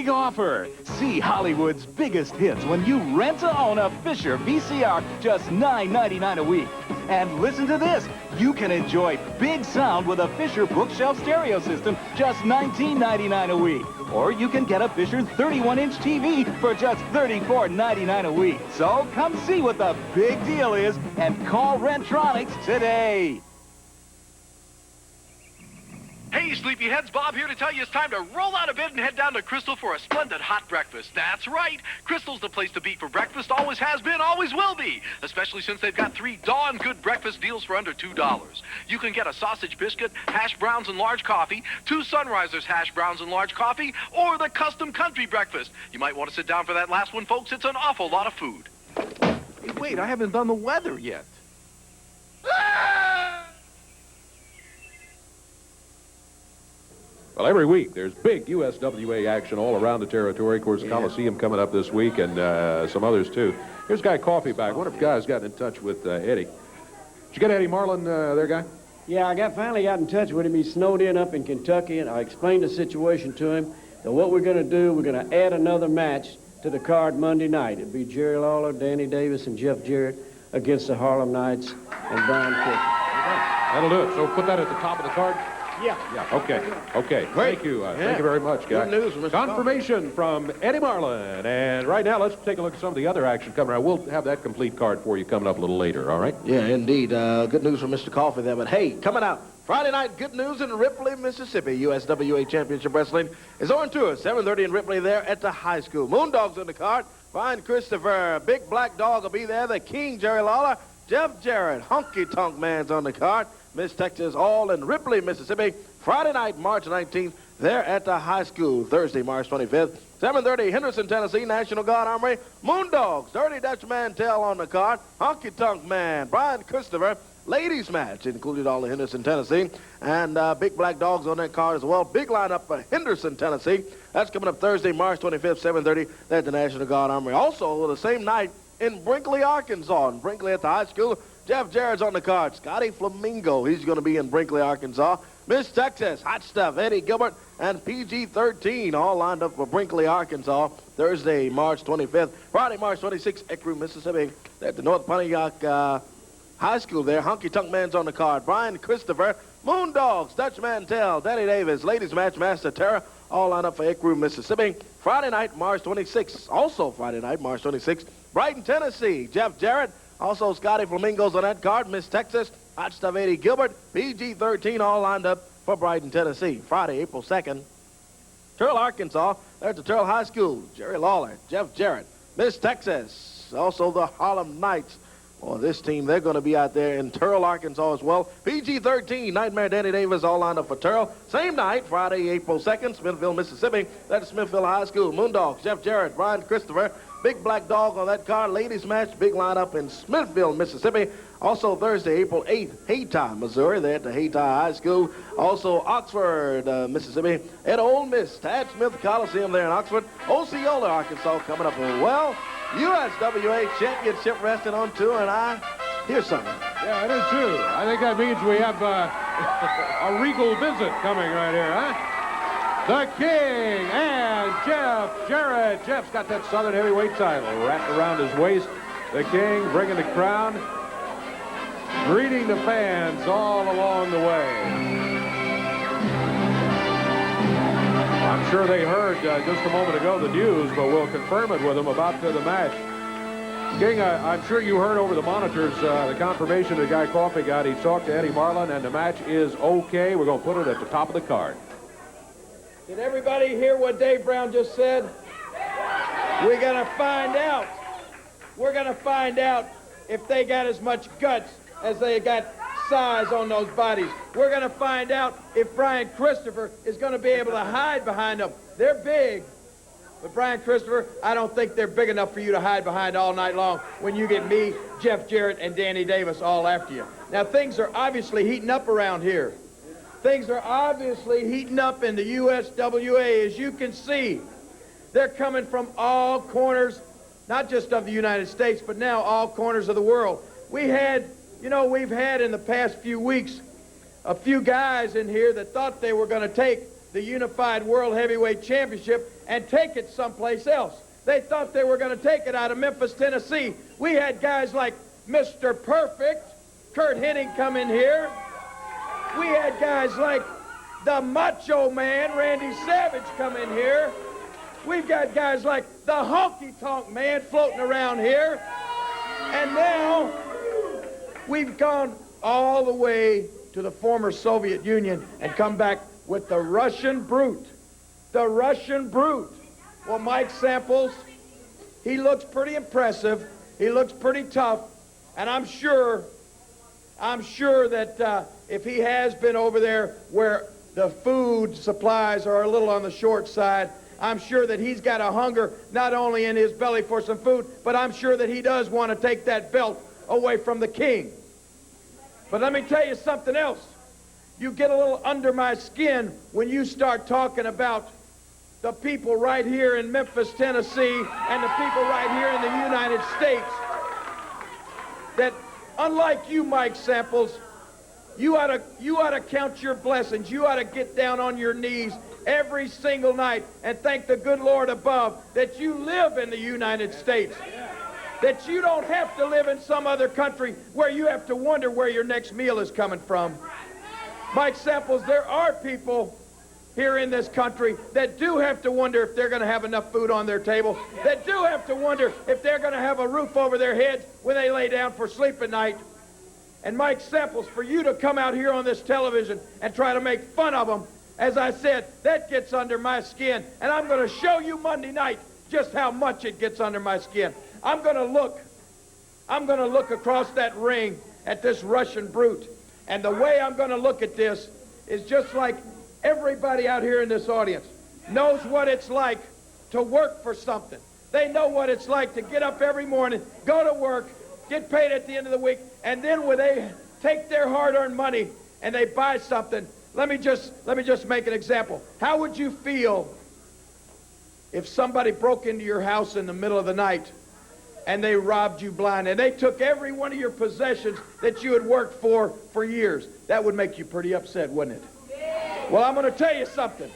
offer. See Hollywood's biggest hits when you rent to own a Fisher VCR, just $9.99 a week. And listen to this. You can enjoy big sound with a Fisher bookshelf stereo system, just $19.99 a week. Or you can get a Fisher 31-inch TV for just $34.99 a week. So come see what the big deal is and call Rentronics today. Hey, sleepyheads, Bob here to tell you it's time to roll out of bed and head down to Crystal for a splendid hot breakfast. That's right. Crystal's the place to be for breakfast. Always has been, always will be. Especially since they've got 3 darn good breakfast deals for under $2. You can get a sausage biscuit, hash browns, and large coffee, 2 Sunrisers hash browns and large coffee, or the custom country breakfast. You might want to sit down for that last one, folks. It's an awful lot of food. Hey, wait, I haven't done the weather yet. Well, every week there's big USWA action all around the territory. Of course, Coliseum coming up this week and some others, too. Here's Guy Coffee back. One of the guys gotten in touch with Eddie. Did you get Eddie Marlin there, Guy? Yeah, I finally got in touch with him. He's snowed in up in Kentucky, and I explained the situation to him. That what we're going to do, we're going to add another match to the card Monday night. It'll be Jerry Lawler, Danny Davis, and Jeff Jarrett against the Harlem Knights and Brian Cook. That'll do it. So put that at the top of the card? Yeah. Okay. Thank you. Thank you very much, Guy. Good news, Mr. Confirmation from Eddie Marlin. And right now, let's take a look at some of the other action coming around. We'll have that complete card for you coming up a little later, all right? Yeah, indeed. Good news from Mr. Coffee there. But hey, coming out Friday night, good news in Ripley, Mississippi. USWA Championship Wrestling is on tour. 7:30 in Ripley there at the high school. Moondogs on the card. Brian Christopher. Big Black Dog will be there. The King, Jerry Lawler. Jeff Jarrett. Honky Tonk Man's on the card. Miss Texas, all in Ripley, Mississippi. Friday night, March 19th, there at the high school. Thursday, March 25th, 7:30, Henderson, Tennessee, National Guard Armory. Moondogs, Dirty Dutch Mantel on the card. Honky Tonk Man, Brian Christopher. Ladies match included all in Henderson, Tennessee. And Big Black Dogs on that card as well. Big lineup for Henderson, Tennessee. That's coming up Thursday, March 25th, 7:30, at the National Guard Armory. Also, the same night in Brinkley, Arkansas. In Brinkley at the high school. Jeff Jarrett's on the card. Scotty Flamingo, he's going to be in Brinkley, Arkansas. Miss Texas, Hot Stuff, Eddie Gilbert, and PG-13 all lined up for Brinkley, Arkansas. Thursday, March 25th. Friday, March 26th, Ecru, Mississippi. At the North Pontiac High School there. Honky Tonk Man's on the card. Brian Christopher, Moondogs, Dutch Mantel, Danny Davis, Ladies Match, Master Terror, all lined up for Ecru, Mississippi. Friday night, March 26th. Also Friday night, March 26th. Brighton, Tennessee, Jeff Jarrett. Also, Scotty Flamingos on that card. Miss Texas, Hot Stuff, Eddie Gilbert, PG-13, all lined up for Brighton, Tennessee. Friday, April 2nd, Turl, Arkansas. There's the Turl High School. Jerry Lawler, Jeff Jarrett. Miss Texas, also the Harlem Knights. Well, this team, they're going to be out there in Turl, Arkansas as well. PG-13, Nightmare Danny Davis, all lined up for Turl. Same night, Friday, April 2nd, Smithville, Mississippi. That's Smithville High School. Moondogs, Jeff Jarrett, Brian Christopher. Big Black Dog on that car. Ladies match, big lineup in Smithville, Mississippi. Also Thursday, April 8th, Haytime, Missouri. They're at the Haytime High School. Also Oxford, Mississippi. At Ole Miss, Tad Smith Coliseum there in Oxford. Osceola, Arkansas coming up as well. USWA Championship Wrestling on tour, and I hear something. Yeah, it is too. I think that means we have a regal visit coming right here, huh? The King and Jeff Jarrett. Jeff's got that Southern Heavyweight title wrapped around his waist. The King bringing the crown, greeting the fans all along the way. I'm sure they heard just a moment ago the news, but we'll confirm it with them about the match. King, I'm sure you heard over the monitors the confirmation the guy Coffey got. He talked to Eddie Marlin, and the match is okay. We're going to put it at the top of the card. Did everybody hear what Dave Brown just said? We're going to find out. We're going to find out if they got as much guts as they got size on those bodies. We're going to find out if Brian Christopher is going to be able to hide behind them. They're big, but Brian Christopher, I don't think they're big enough for you to hide behind all night long when you get me, Jeff Jarrett, and Danny Davis all after you. Now, things are obviously heating up around here. Things are obviously heating up in the USWA, as you can see. They're coming from all corners, not just of the United States, but now all corners of the world. We've had in the past few weeks a few guys in here that thought they were going to take the Unified World Heavyweight Championship and take it someplace else. They thought they were going to take it out of Memphis, Tennessee. We had guys like Mr. Perfect, Kurt Hennig, come in here. We had guys like the Macho Man, Randy Savage, come in here. We've got guys like the Honky Tonk Man floating around here. And now we've gone all the way to the former Soviet Union and come back with the Russian Brute. The Russian Brute. Well, Mike Samples, he looks pretty impressive. He looks pretty tough. And I'm sure that if he has been over there where the food supplies are a little on the short side, I'm sure that he's got a hunger not only in his belly for some food, but I'm sure that he does want to take that belt away from the King. But let me tell you something else. You get a little under my skin when you start talking about the people right here in Memphis, Tennessee, and the people right here in the United States that, unlike you, Mike Samples, you ought to count your blessings. You ought to get down on your knees every single night and thank the good Lord above that you live in the United States. That you don't have to live in some other country where you have to wonder where your next meal is coming from. Mike Samples, there are people here in this country that do have to wonder if they're going to have enough food on their table, that do have to wonder if they're going to have a roof over their heads when they lay down for sleep at night. And Mike Samples, for you to come out here on this television and try to make fun of them, as I said, that gets under my skin. And I'm going to show you Monday night just how much it gets under my skin. I'm going to look across that ring at this Russian Brute. And the way I'm going to look at this is just like everybody out here in this audience knows what it's like to work for something. They know what it's like to get up every morning, go to work, get paid at the end of the week, and then when they take their hard-earned money and they buy something, let me just make an example. How would you feel if somebody broke into your house in the middle of the night and they robbed you blind and they took every one of your possessions that you had worked for years? That would make you pretty upset, wouldn't it? Well, I'm going to tell you something.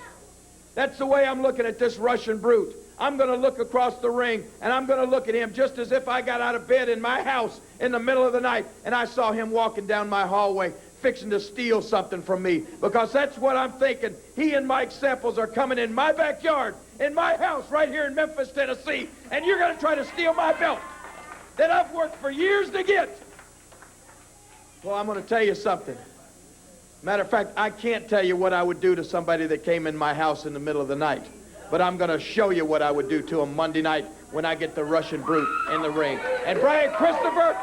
That's the way I'm looking at this Russian Brute. I'm going to look across the ring, and I'm going to look at him just as if I got out of bed in my house in the middle of the night, and I saw him walking down my hallway fixing to steal something from me, because that's what I'm thinking. He and Mike Samples are coming in my backyard, in my house right here in Memphis, Tennessee, and you're going to try to steal my belt that I've worked for years to get. Well, I'm going to tell you something. Matter of fact, I can't tell you what I would do to somebody that came in my house in the middle of the night. But I'm going to show you what I would do to him Monday night when I get the Russian brute in the ring. And Brian Christopher,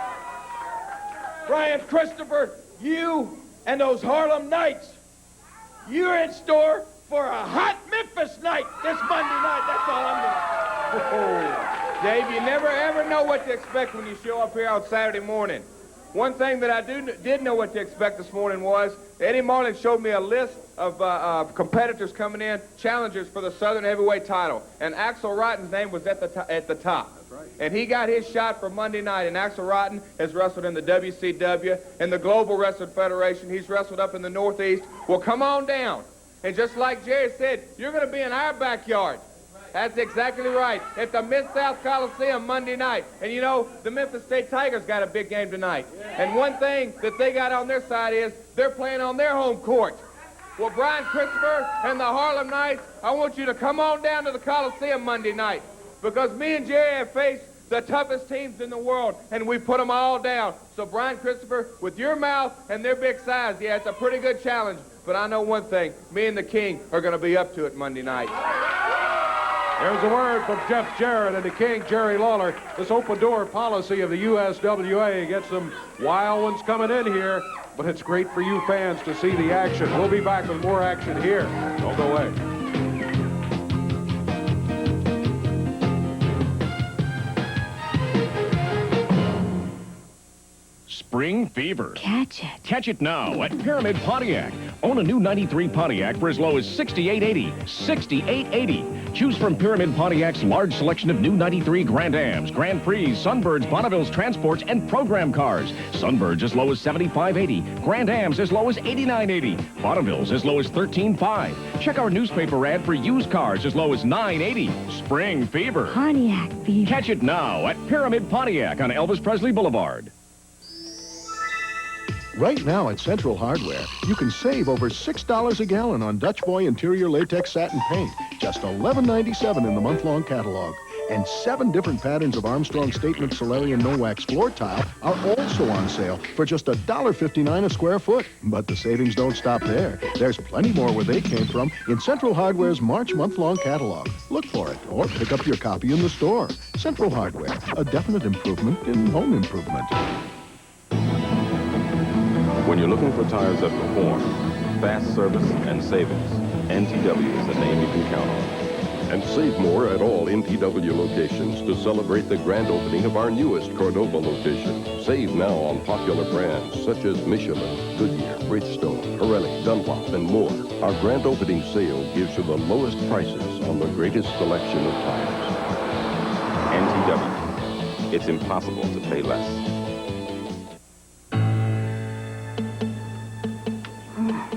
you and those Harlem Knights, you're in store for a hot Memphis night this Monday night. That's all I'm going to say. Dave, you never ever know what to expect when you show up here on Saturday morning. One thing that I did know what to expect this morning was Eddie Marlin showed me a list of competitors coming in, challengers for the Southern Heavyweight title, and Axel Rotten's name was at the top. That's right. And he got his shot for Monday night, and Axel Rotten has wrestled in the WCW and the Global Wrestling Federation. He's wrestled up in the Northeast. Well, come on down. And just like Jerry said, you're going to be in our backyard. That's exactly right. At the Mid-South Coliseum Monday night. And you know, the Memphis State Tigers got a big game tonight. Yeah. And one thing that they got on their side is they're playing on their home court. Well, Brian Christopher and the Harlem Knights, I want you to come on down to the Coliseum Monday night. Because me and Jerry have faced the toughest teams in the world, and we put them all down. So, Brian Christopher, with your mouth and their big size, yeah, it's a pretty good challenge. But I know one thing, me and the King are going to be up to it Monday night. There's a word from Jeff Jarrett and the King, Jerry Lawler. This open door policy of the USWA gets some wild ones coming in here, but it's great for you fans to see the action. We'll be back with more action here. Don't go away. Spring fever. Catch it. Catch it now at Pyramid Pontiac. Own a new 93 Pontiac for as low as $6,880. $6,880. Choose from Pyramid Pontiac's large selection of new 93 Grand Ams, Grand Prix, Sunbirds, Bonnevilles, Transports, and program cars. Sunbirds as low as $75.80. Grand Ams as low as $89.80. Bonnevilles as low as $13.5. Check our newspaper ad for used cars as low as $9.80. Spring fever. Pontiac fever. Catch it now at Pyramid Pontiac on Elvis Presley Boulevard. Right now at Central Hardware, you can save over $6 a gallon on Dutch Boy interior latex satin paint. Just $11.97 in the month-long catalog. And 7 different patterns of Armstrong Statement Solarian No-Wax floor tile are also on sale for just $1.59 a square foot. But the savings don't stop there. There's plenty more where they came from in Central Hardware's March month-long catalog. Look for it or pick up your copy in the store. Central Hardware, a definite improvement in home improvement. When you're looking for tires that perform, fast service, and savings, NTW is the name you can count on. And save more at all NTW locations to celebrate the grand opening of our newest Cordova location. Save now on popular brands such as Michelin, Goodyear, Bridgestone, Pirelli, Dunlop, and more. Our grand opening sale gives you the lowest prices on the greatest selection of tires. NTW. It's impossible to pay less.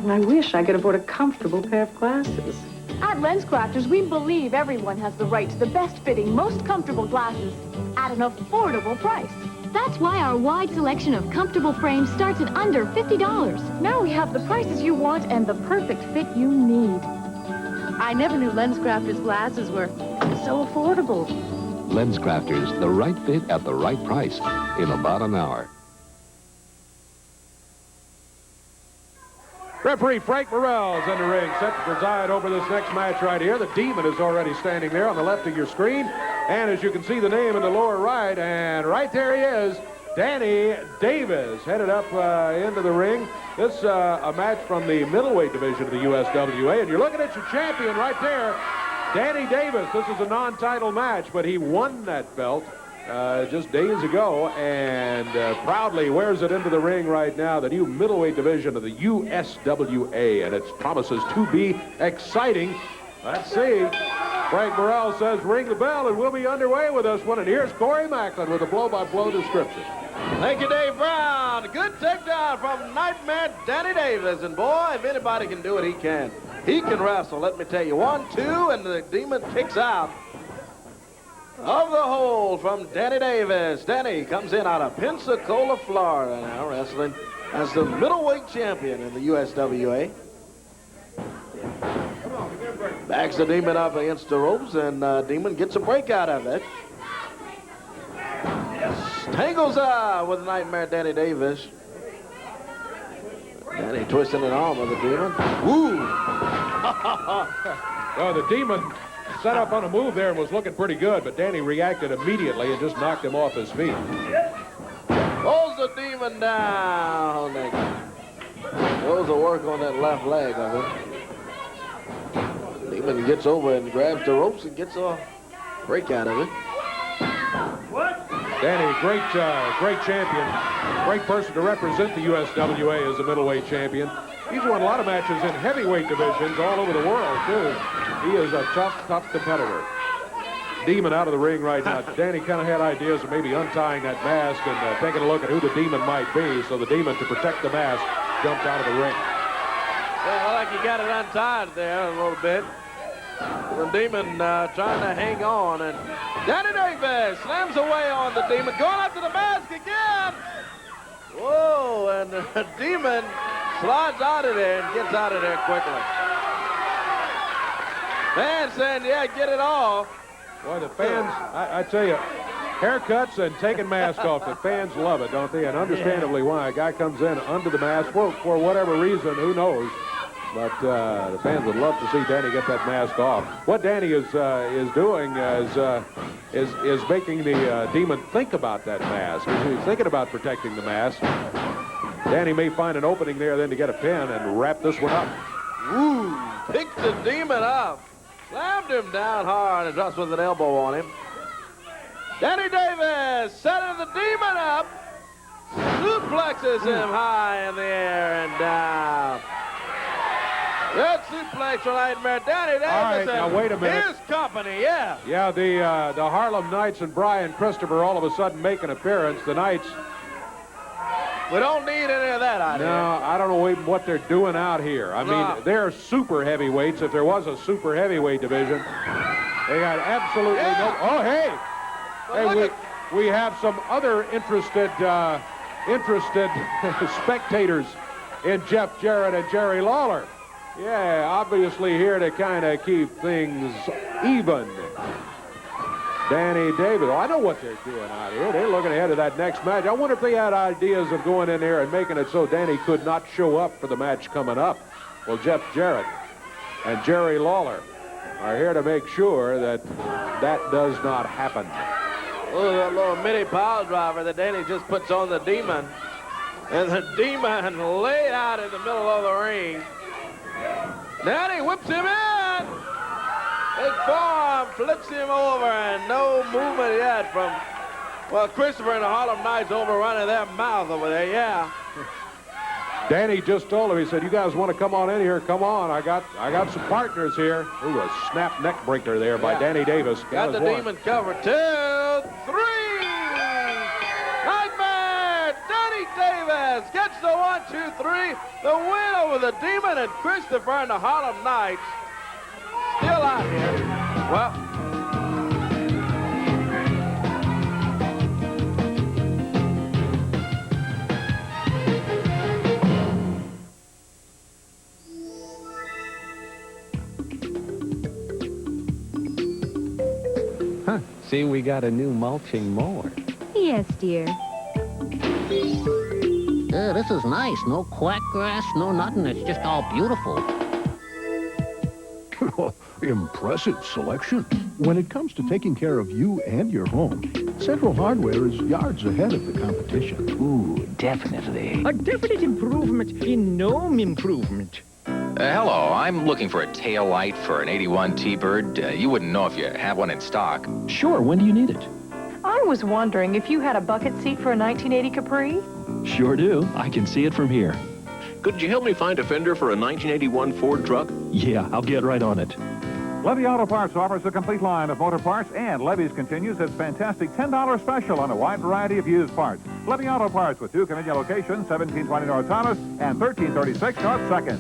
I wish I could afford a comfortable pair of glasses. At LensCrafters, we believe everyone has the right to the best-fitting, most comfortable glasses at an affordable price. That's why our wide selection of comfortable frames starts at under $50. Now we have the prices you want and the perfect fit you need. I never knew LensCrafters glasses were so affordable. LensCrafters, the right fit at the right price in about an hour. Referee Frank Morrell's in the ring, set to preside over this next match right here. The Demon is already standing there on the left of your screen. And as you can see the name in the lower right, and right there he is, Danny Davis, headed up into the ring. This is a match from the middleweight division of the USWA. And you're looking at your champion right there, Danny Davis. This is a non-title match, but he won that belt just days ago, and proudly wears it into the ring right now, the new middleweight division of the USWA, and it promises to be exciting. Let's see. Frank Morrell says ring the bell, and we'll be underway with this one. And here's Corey Macklin with a blow-by-blow description. Thank you, Dave Brown. Good takedown from Nightmare Danny Davis. And boy, if anybody can do it, he can. He can wrestle, let me tell you. 1, 2, and the Demon kicks out of the hole from Danny Davis. Danny comes in out of Pensacola, Florida, now wrestling as the middleweight champion in the USWA. Backs the Demon up against the ropes, and Demon gets a break out of it. Tangles with Nightmare Danny Davis. Danny twisting an arm of the Demon. Woo! Well, the Demon set up on a move there and was looking pretty good, but Danny reacted immediately and just knocked him off his feet. Pulls the Demon down. Goes to work on that left leg of it. Demon gets over and grabs the ropes and gets a break out of it. Danny, great champion, great person to represent the USWA as a middleweight champion. He's won a lot of matches in heavyweight divisions all over the world, too. He is a tough competitor. Demon out of the ring right now. Danny kind of had ideas of maybe untying that mask and taking a look at who the Demon might be. So the Demon, to protect the mask, jumped out of the ring. Yeah, I like he got it untied there a little bit. The Demon trying to hang on, and Danny Davis slams away on the Demon, going after the mask again. Whoa, and the Demon slides out of there and gets out of there quickly. Fans saying, yeah, get it off. Boy, the fans, I tell you, haircuts and taking masks off, the fans love it, don't they? And understandably why. A guy comes in under the mask for whatever reason, who knows. But the fans would love to see Danny get that mask off. What Danny is doing is making the Demon think about that mask. He's thinking about protecting the mask. Danny may find an opening there then to get a pin and wrap this one up. Ooh, picked the Demon up. Slammed him down hard and just with an elbow on him. Danny Davis setting the Demon up. Suplexes him high in the air and down. Good suplex for Nightmare. Danny Davis. All right, now wait a minute. His company, yeah. Yeah, the Harlem Knights and Brian Christopher all of a sudden make an appearance. The Knights. We don't need any of that out here. No, I don't know what they're doing out here. I mean, they're super heavyweights. If there was a super heavyweight division, they got absolutely no. Oh, hey, we have some other interested spectators in Jeff Jarrett and Jerry Lawler. Yeah, obviously here to kind of keep things even. Danny Davis. Oh, I know what they're doing out here. They're looking ahead to that next match. I wonder if they had ideas of going in there and making it so Danny could not show up for the match coming up. Well, Jeff Jarrett and Jerry Lawler are here to make sure that that does not happen. Look at that little mini pile driver that Danny just puts on the Demon. And the Demon laid out in the middle of the ring. Danny whips him in. Big forearm flips him over, and no movement yet from, well, Christopher and the Harlem Knights overrunning their mouth over there, yeah. Danny just told him, he said, you guys want to come on in here? Come on, I got some partners here. Ooh, a snap neck breaker there by Danny Davis. Got the Demon covered. 2, 3. Nightmare! Danny Davis gets the 1, 2, 3. The win over the Demon and Christopher and the Harlem Knights. Still out here. Well, Huh. See, we got a new mulching mower. Yes, dear. Yeah, this is nice. No quack grass, no nothing. It's just all beautiful. Impressive selection. When it comes to taking care of you and your home, Central Hardware is yards ahead of the competition. Ooh, definitely. A definite improvement in gnome improvement. Hello, I'm looking for a tail light for an 81 T-Bird. You wouldn't know if you have one in stock. Sure, when do you need it? I was wondering if you had a bucket seat for a 1980 Capri? Sure do. I can see it from here. Could you help me find a fender for a 1981 Ford truck? Yeah, I'll get right on it. Levy Auto Parts offers a complete line of motor parts, and Levy's continues its fantastic $10 special on a wide variety of used parts. Levy Auto Parts with 2 convenient locations, 1720 North Thomas and 1336 North 2nd.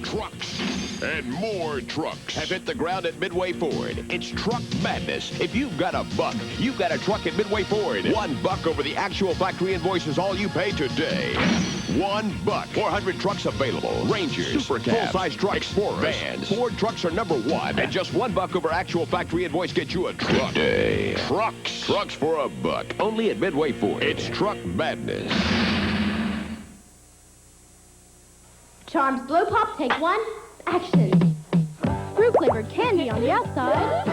Trucks, and more trucks have hit the ground at Midway Ford. It's truck madness. If you've got a buck, you've got a truck at Midway Ford. $1 over the actual factory invoice is all you pay today. $1. 400 trucks available. Rangers, Super Cabs, full-size trucks, Explorers, vans. Ford trucks are #1. And just $1 over actual factory invoice gets you a truck. Today. Trucks for $1. Only at Midway Ford. It's truck madness. Charms Blow Pop, take one. Action. Fruit-flavored candy on the outside.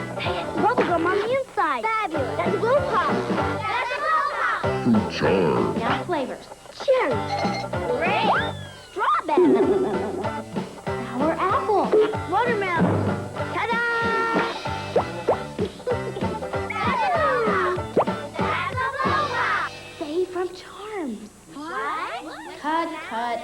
Bubblegum on the inside. Fabulous. That's a Blow Pop. That's a Blow Pop. Fruit charm. Now flavors. Cherry. Grape. Strawberry. Sour apple. Watermelon. Ta-da! That's a Blow Pop. Save from Charms. What? Cut.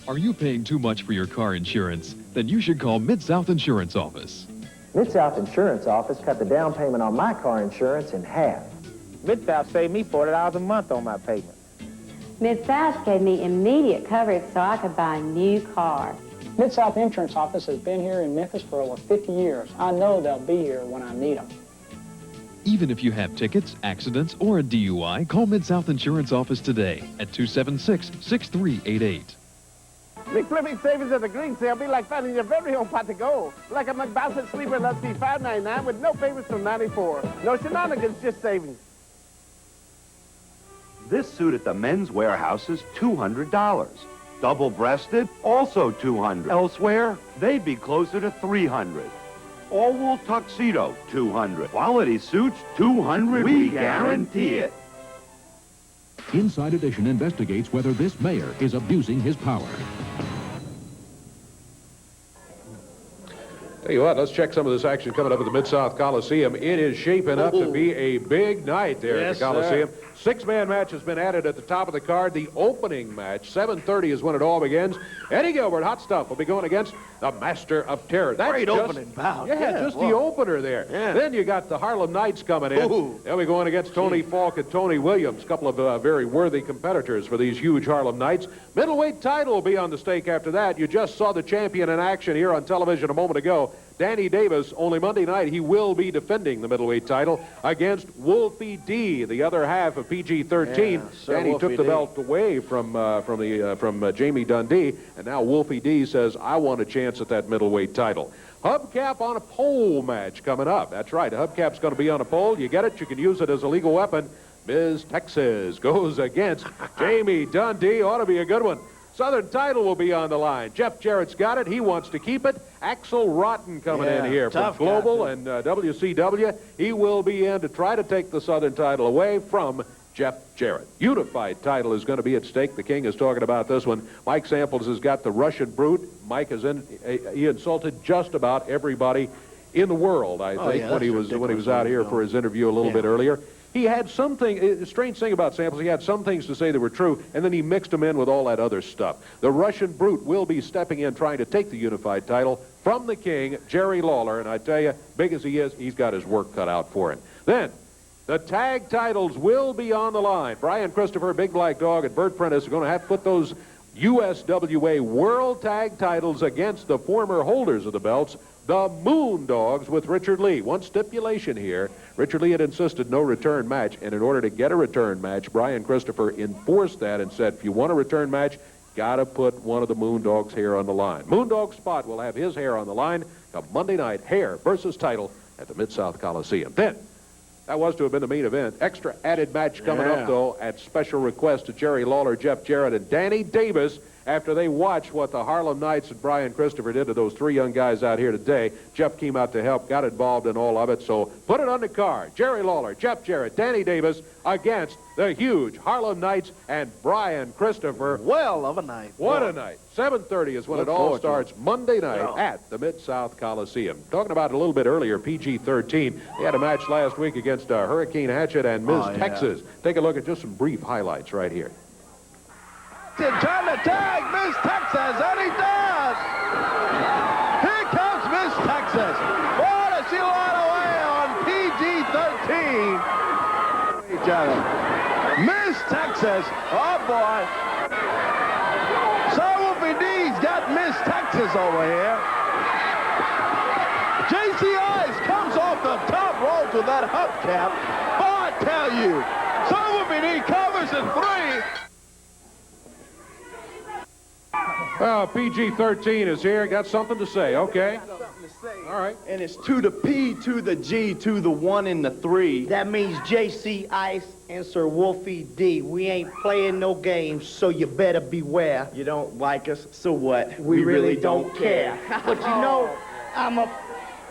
Are you paying too much for your car insurance? Then you should call Mid-South Insurance Office. Mid-South Insurance Office cut the down payment on my car insurance in half. Mid-South saved me $40 a month on my payment. Mid-South gave me immediate coverage so I could buy a new car. Mid-South Insurance Office has been here in Memphis for over 50 years. I know they'll be here when I need them. Even if you have tickets, accidents, or a DUI, call Mid-South Insurance Office today at 276-6388. Big flipping savings at the green sale be like finding your very own pot to go. Like a McBassett sleeper that's be $5.99 with no payments till '94. No shenanigans, just savings. This suit at the Men's Warehouse is $200. Double-breasted, also $200. Elsewhere, they'd be closer to $300. All-wool tuxedo, $200. Quality suits, $200. We guarantee it. Inside Edition investigates whether this mayor is abusing his power. Tell you what, let's check some of this action coming up at the Mid-South Coliseum. It is shaping up to be a big night there at the Coliseum. Sir. Six-man match has been added at the top of the card. The opening match, 7:30 is when it all begins. Eddie Gilbert, hot stuff, will be going against the Master of Terror. That's Great just, opening bout. Yeah, just the opener there. Yeah. Then you got the Harlem Knights coming in. Ooh. They'll be going against Tony Falk and Tony Williams, a couple of very worthy competitors for these huge Harlem Knights. Middleweight title will be on the stake after that. You just saw the champion in action here on television a moment ago. Danny Davis, only Monday night, he will be defending the middleweight title against Wolfie D, the other half of PG-13. Yeah, Danny Wolfie took the D. belt away from Jamie Dundee, and now Wolfie D says, I want a chance at that middleweight title. Hubcap on a pole match coming up. That's right, a hubcap's going to be on a pole. You get it, you can use it as a legal weapon. Ms. Texas goes against Jamie Dundee. Ought to be a good one. Southern title will be on the line. Jeff Jarrett's got it. He wants to keep it. Axel Rotten coming in here from tough Global guy. and WCW. He will be in to try to take the Southern title away from Jeff Jarrett. Unified title is going to be at stake. The King is talking about this one. Mike Samples has got the Russian Brute. Mike is in. He insulted just about everybody in the world, I think, when he was out here for his interview a little bit earlier. He had something, a strange thing about Samples, he had some things to say that were true, and then he mixed them in with all that other stuff. The Russian Brute will be stepping in trying to take the unified title from the King, Jerry Lawler, and I tell you, big as he is, he's got his work cut out for him. Then, the tag titles will be on the line. Brian Christopher, Big Black Dog, and Bert Prentice are going to have to put those USWA World Tag titles against the former holders of the belts, the Moondogs, with Richard Lee. One stipulation here, Richard Lee had insisted no return match, and in order to get a return match, Brian Christopher enforced that and said, if you want a return match, got to put one of the Moondogs' hair on the line. Moondog Spot will have his hair on the line come Monday night, hair versus title at the Mid-South Coliseum. Then, that was to have been the main event. Extra added match coming up, though, at special request to Jerry Lawler, Jeff Jarrett, and Danny Davis after they watched what the Harlem Knights and Brian Christopher did to those three young guys out here today. Jeff came out to help, got involved in all of it, so put it on the card. Jerry Lawler, Jeff Jarrett, Danny Davis against the huge Harlem Knights and Brian Christopher. Well of a night. What a night. 7:30 is when it all starts Monday night at the Mid-South Coliseum. Talking about it a little bit earlier, PG-13. They had a match last week against Hurricane Hatchet and Ms. Texas. Take a look at just some brief highlights right here. Trying to tag Miss Texas, and he does! Here comes Miss Texas. Boy, does she run away on PG-13. Each other. Miss Texas, oh boy. So Wolfie D's got Miss Texas over here. JC Ice comes off the top rope to that hubcap. Oh, I tell you. So Wolfie D covers in 3. Well, PG-13 is here. Got something to say. Okay. All right. And it's to the P, to the G, to the 1 and the 3. That means JC Ice and Sir Wolfie D. We ain't playing no games, so you better beware. You don't like us, so what? We really don't care. But you know, I'm a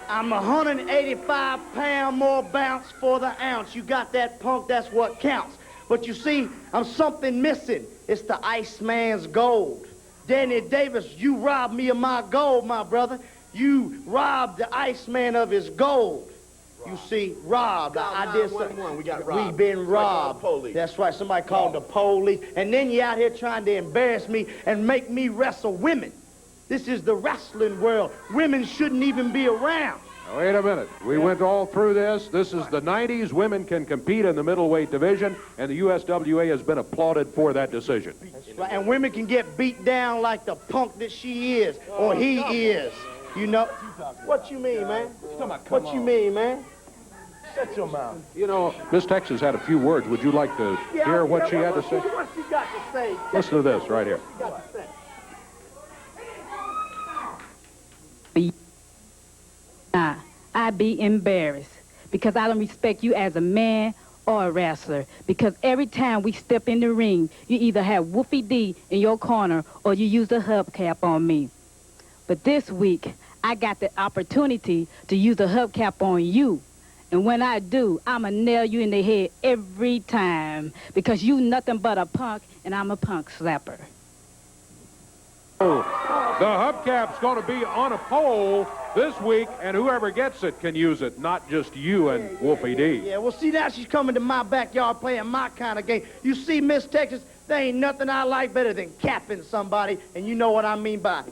185-pound more bounce for the ounce. You got that, punk? That's what counts. But you see, I'm something missing. It's the Iceman's gold. Danny Davis, you robbed me of my gold, my brother. You robbed the Iceman of his gold. You see, robbed. I did something. We got robbed. We've been robbed. That's right. Somebody called the police. And then you out here trying to embarrass me and make me wrestle women. This is the wrestling world. Women shouldn't even be around. Now, wait a minute. We went all through this. This is the 90s. Women can compete in the middleweight division, and the USWA has been applauded for that decision. That's right. And women can get beat down like the punk that she is, or he is. You know? What you mean, man? What you mean, man? Shut your mouth. You know, Miss Texas had a few words. Would you like to hear what she had to say? What she got to say? Listen to this right here. I'd be embarrassed because I don't respect you as a man or a wrestler, because every time we step in the ring, you either have Wolfie D in your corner or you use a hubcap on me. But this week, I got the opportunity to use a hubcap on you. And when I do, I'ma nail you in the head every time, because you nothing but a punk and I'm a punk slapper. The hubcap's going to be on a pole this week, and whoever gets it can use it, not just you and Wolfie D. Yeah, well, see, now she's coming to my backyard playing my kind of game. You see, Miss Texas, there ain't nothing I like better than capping somebody, and you know what I mean by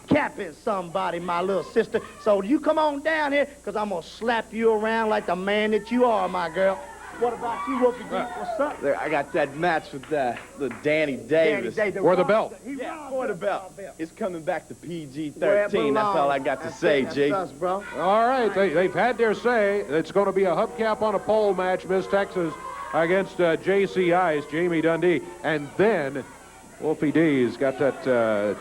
capping somebody, my little sister. So you come on down here, because I'm going to slap you around like the man that you are, my girl. What about you, Wolfie D? What's up? There, I got that match with the Danny Davis. For the belt. Yeah, for the belt. It's coming back to PG-13. That's all I got to say, G. That's us, bro. All right, they've had their say. It's going to be a hubcap on a pole match, Miss Texas against JC Ice, Jamie Dundee. And then Wolfie D's got that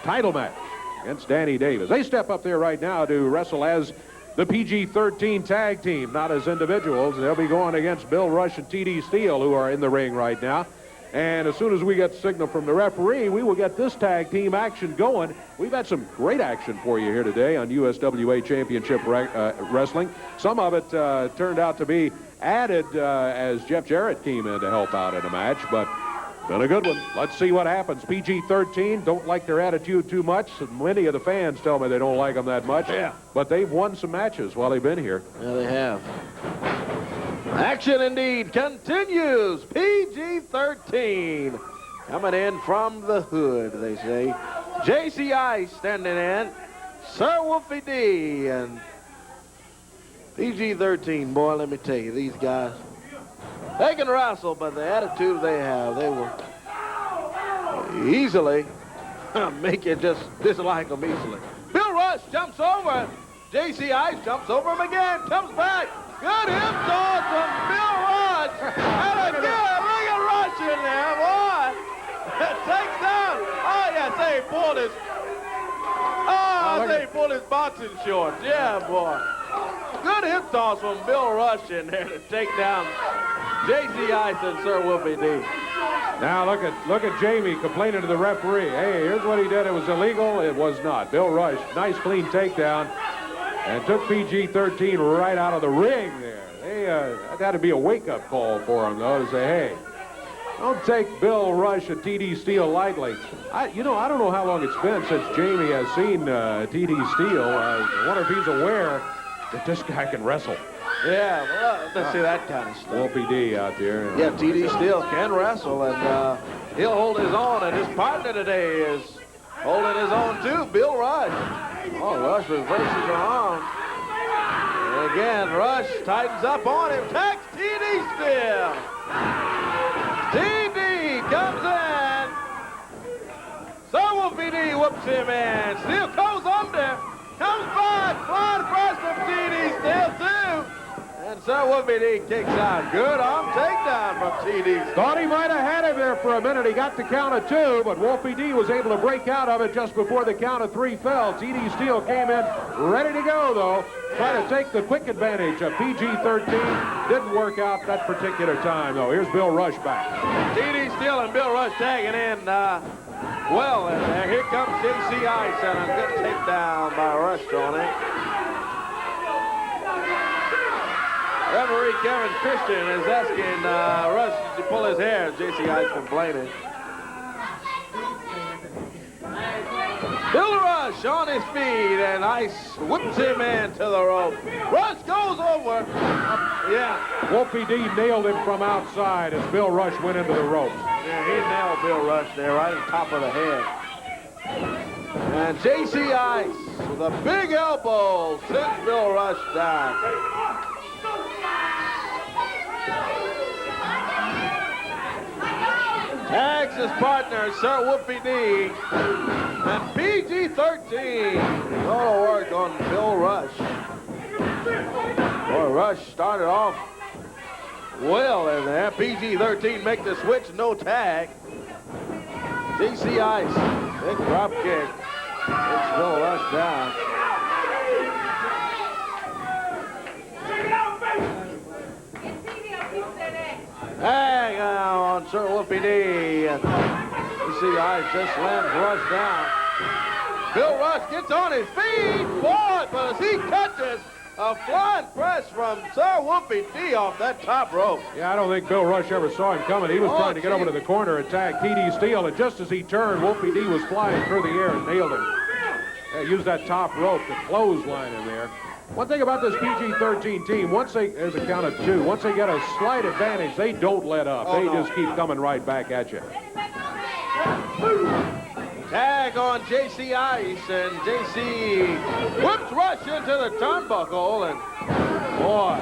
title match against Danny Davis. They step up there right now to wrestle as the PG-13 tag team, not as individuals. They'll be going against Bill Rush and T.D. Steele, who are in the ring right now. And as soon as we get signal from the referee, we will get this tag team action going. We've had some great action for you here today on USWA Championship Wrestling. Some of it turned out to be added as Jeff Jarrett came in to help out in a match, but been a good one. Let's see what happens. PG-13 don't like their attitude too much. Many of the fans tell me they don't like them that much. Yeah. But they've won some matches while they've been here. Yeah, they have. Action indeed continues. PG-13 coming in from the hood, they say. JC Ice standing in. Sir Wolfie D. And PG-13, boy, let me tell you, these guys, they can wrestle, but the attitude they have, they will easily make you just dislike them easily. Bill Rush jumps over. JC Ice jumps over him again, comes back. Good hip toss from Bill Rush. And again, look at Rush in there, boy. Takes down. Oh, yeah, say he pulled his. Oh, I say he pulled his boxing shorts. Yeah, boy. Good hip toss from Bill Rush in there to take down JC Ice and Sir Wolfie D. Now look at Jamie complaining to the referee. Hey, here's what he did. It was illegal. It was not. Bill Rush, nice clean takedown, and took PG-13 right out of the ring there. That had to be a wake-up call for him, though, to say, hey, don't take Bill Rush and T.D. Steele lightly. I don't know how long it's been since Jamie has seen T.D. Steele. I wonder if he's aware that this guy can wrestle. Yeah, well, let's see that kind of stuff. Wolfie D out there. Yeah, T.D. Steele can wrestle, and he'll hold his own, and his partner today is holding his own, too, Bill Rush. Oh, Rush reverses her arm. And again, Rush tightens up on him, takes T.D. Steele. T.D. comes in. So Wolfie D whoops him in. Steele goes under, comes back, flying across from T.D. Steele, too. And and Sir Whoopi D kicks out. Good arm takedown from TD. Thought he might have had him there for a minute. He got the count of 2, but Whoopi D was able to break out of it just before the count of 3 fell. TD Steele came in ready to go, though. Trying to take the quick advantage of PG-13. Didn't work out that particular time, though. Here's Bill Rush back. TD Steele and Bill Rush tagging in. Well, and here comes JC Ice, and a good takedown by Rush on it. Referee Kevin Christian is asking Rush to pull his hair. JC Ice complaining. Bill Rush on his feet, and Ice whips him into the rope. Rush goes over. Yeah. Whoopi D nailed him from outside as Bill Rush went into the ropes. Yeah, he nailed Bill Rush there right on top of the head. And JC Ice with a big elbow sends Bill Rush down. Tags his partner, Sir Whoopi D. And PG-13 going to work on Bill Rush. Boy, Rush started off well in there. PG-13 make the switch, no tag. JC Ice, big drop kick. Takes Bill Rush down. Hang on, Sir Whoopi D. JC Ice just slams Rush down. Bill Rush gets on his feet. Boy, but as he catches a flying press from Sir Whoopi D off that top rope. Yeah, I don't think Bill Rush ever saw him coming. He was trying to get over to the corner and tag TD Steele, and just as he turned, Whoopi D was flying through the air and nailed him. Yeah, used that top rope to clothesline him there. One thing about this PG-13 team, there's a count of 2, once they get a slight advantage, they don't let up. Just keep coming right back at you. Tag on JC Ice, and JC whips Rush into the turnbuckle, and boy,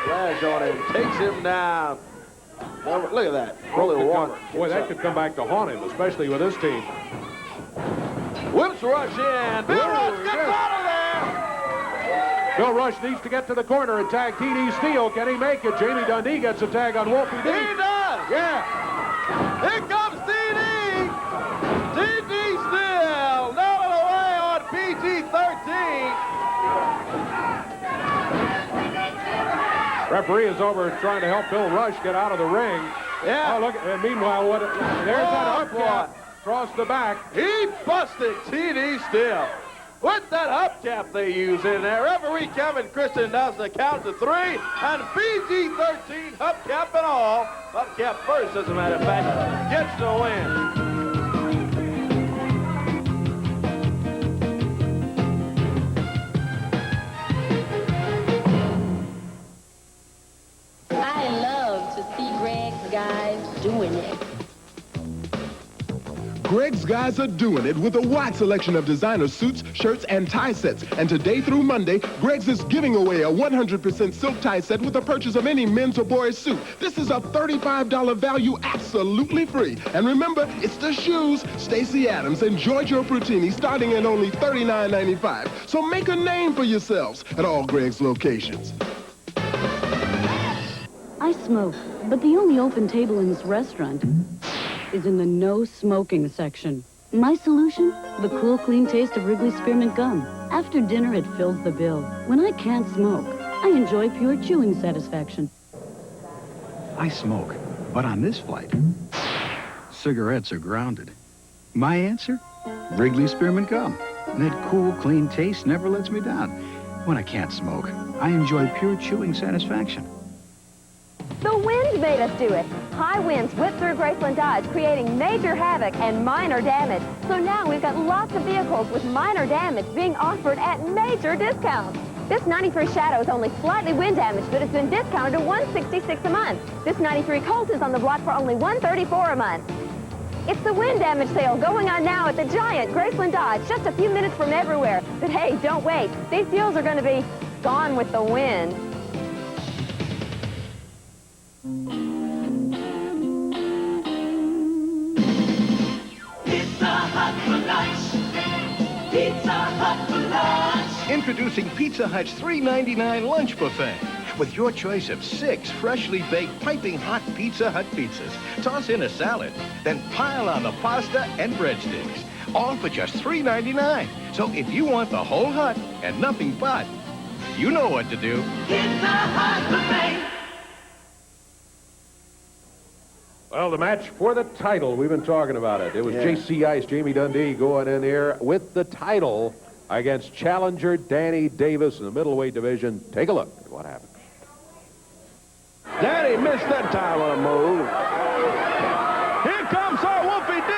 flash on him, takes him down. Look at that, really water. Boy, that could come back to haunt him, especially with this team. Whips Rush in. Bill Rush gets out of there. Bill Rush needs to get to the corner and tag TD Steele. Can he make it? Jamie Dundee gets a tag on Whoopi D. He does. Yeah. Here comes TD. TD Steele nailing away on PG-13. Referee is over trying to help Bill Rush get out of the ring. Yeah. Oh, look. And meanwhile, there's that uppercut across the back. He busted TD Steele. With that hubcap they use in there. Referee Kevin Christian does the count to 3, and PG-13 hubcap and all. Hubcap first, as a matter of fact, gets the win. I love to see Greg's guys doing it. Greg's guys are doing it with a wide selection of designer suits, shirts, and tie sets. And today through Monday, Greg's is giving away a 100% silk tie set with the purchase of any men's or boys suit. This is a $35 value, absolutely free. And remember, it's the shoes. Stacey Adams and Giorgio Brutini starting at only $39.95. So make a name for yourselves at all Greg's locations. I smoke, but the only open table in this restaurant is in the no smoking section. My solution? The cool, clean taste of Wrigley Spearmint Gum. After dinner, it fills the bill. When I can't smoke, I enjoy pure chewing satisfaction. I smoke, but on this flight, cigarettes are grounded. My answer? Wrigley Spearmint Gum. And that cool, clean taste never lets me down. When I can't smoke, I enjoy pure chewing satisfaction. The wind made us do it. High winds whipped through Graceland Dodge, creating major havoc and minor damage. So now we've got lots of vehicles with minor damage being offered at major discounts. This 93 Shadow is only slightly wind damaged, but it's been discounted to $166 a month. This 93 Colt is on the block for only $134 a month. It's the wind damage sale going on now at the giant Graceland Dodge, just a few minutes from everywhere. But hey, don't wait. These deals are going to be gone with the wind. Pizza Hut for lunch. Pizza Hut for lunch. Introducing Pizza Hut's $3.99 lunch buffet. with your choice of 6 freshly baked, piping hot Pizza Hut pizzas. Toss in a salad, then pile on the pasta and breadsticks, all for just $3.99. So if you want the whole hut and nothing but, you know what to do. Pizza Hut buffet. Well, the match for the title, we've been talking about it. It was J.C. Ice, Jamie Dundee going in here with the title against challenger Danny Davis in the middleweight division. Take a look at what happened. Danny missed that time on a move. Here comes our Wolfie D.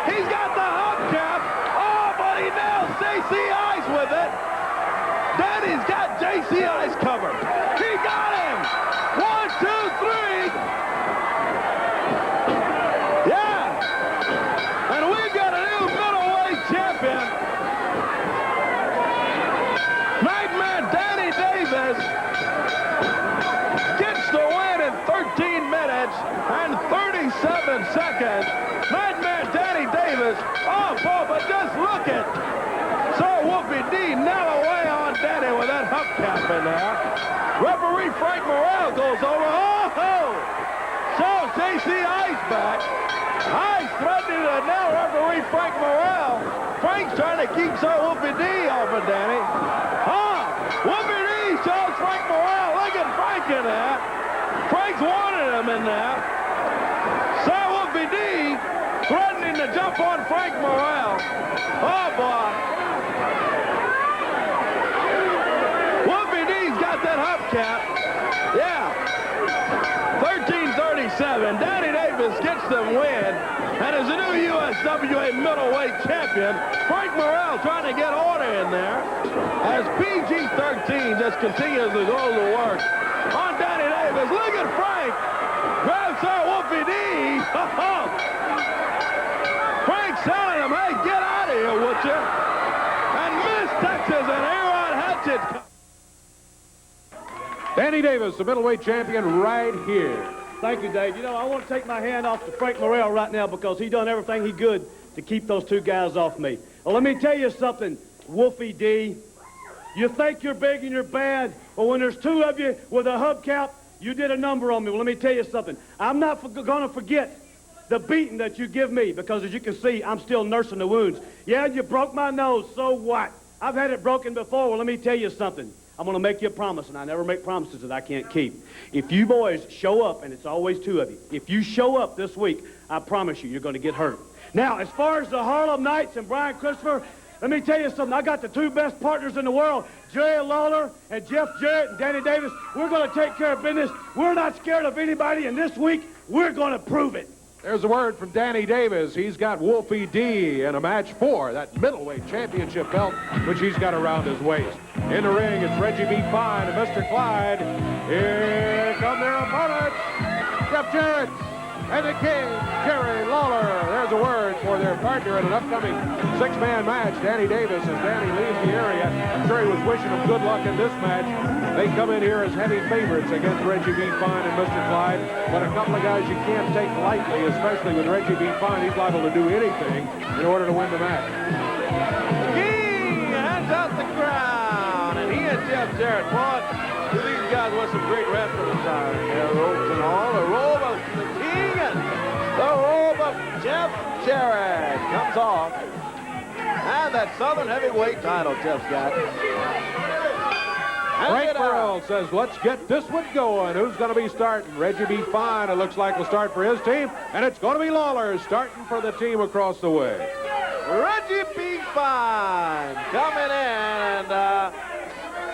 He's got the hubcap. Oh, but he nails J.C. Ice with it. Danny's got J.C. Ice covered. He got him. 1, 2, 3. Yeah. And we got a new middleweight champion. Nightmare Danny Davis gets the win in 13 minutes and 37 seconds. Nightmare Danny Davis. Oh, boy, but just look at Sir Wolfie D nail away on Danny with that hubcap in there. Referee Frank Morrell goes over. Oh! Shows J.C. Ice back. Ice threatening to nail referee Frank Morrell. Frank's trying to keep Sir Wolfie D off of Danny. Wolfie D shows Frank Morrell. Look at Frank in there. Frank's wanted him in there. Sir Wolfie D threatening to jump on Frank Morrell. Oh, boy. Wolfie D's got that hubcap. Yeah. 13:37. Danny Davis gets the win and is the new USWA middleweight champion. Frank Morrell trying to get order in there as PG-13 just continues to go to work on Danny Davis. Look at Frank. Grabs Sir Wolfie D. Frank's telling him, hey, get out of here, would you? And Miss Texas and Aaron Hatchett. Danny Davis, the middleweight champion, right here. Thank you, Dave. You know, I want to take my hand off to Frank Morrell right now because he done everything he could to keep those two guys off me. Well, let me tell you something, Wolfie D. You think you're big and you're bad, but when there's two of you with a hubcap, you did a number on me. Well, let me tell you something. I'm not going to forget the beating that you give me because, as you can see, I'm still nursing the wounds. Yeah, you broke my nose, so what? I've had it broken before. Well, let me tell you something. I'm going to make you a promise, and I never make promises that I can't keep. If you boys show up, and it's always two of you, if you show up this week, I promise you, you're going to get hurt. Now, as far as the Harlem Knights and Brian Christopher, let me tell you something. I got the two best partners in the world, Jerry Lawler and Jeff Jarrett and Danny Davis. We're going to take care of business. We're not scared of anybody, and this week, we're going to prove it. There's a word from Danny Davis. He's got Wolfie D in a match for that middleweight championship belt, which he's got around his waist. In the ring, it's Reggie B. Fine and Mr. Clyde. Here come their opponents, Jeff Jarrett and the King, Jerry Lawler. There's a word for their partner in an upcoming six-man match. Danny Davis, as Danny leaves the area, I'm sure he was wishing him good luck in this match. They come in here as heavy favorites against Reggie B. Fine and Mr. Clyde, but a couple of guys you can't take lightly, especially with Reggie B. Fine. He's liable to do anything in order to win the match. King hands out the crown, and he and Jeff Jarrett fought. These guys with some great wrestling time. Their ropes and all. The robe of the King and the robe of Jeff Jarrett comes off. And that Southern heavyweight title Jeff's got. Frank Morrell says, let's get this one going. Who's going to be starting? Reggie B. Fine, it looks like, will start for his team. And it's going to be Lawler starting for the team across the way. Reggie B. Fine coming in. And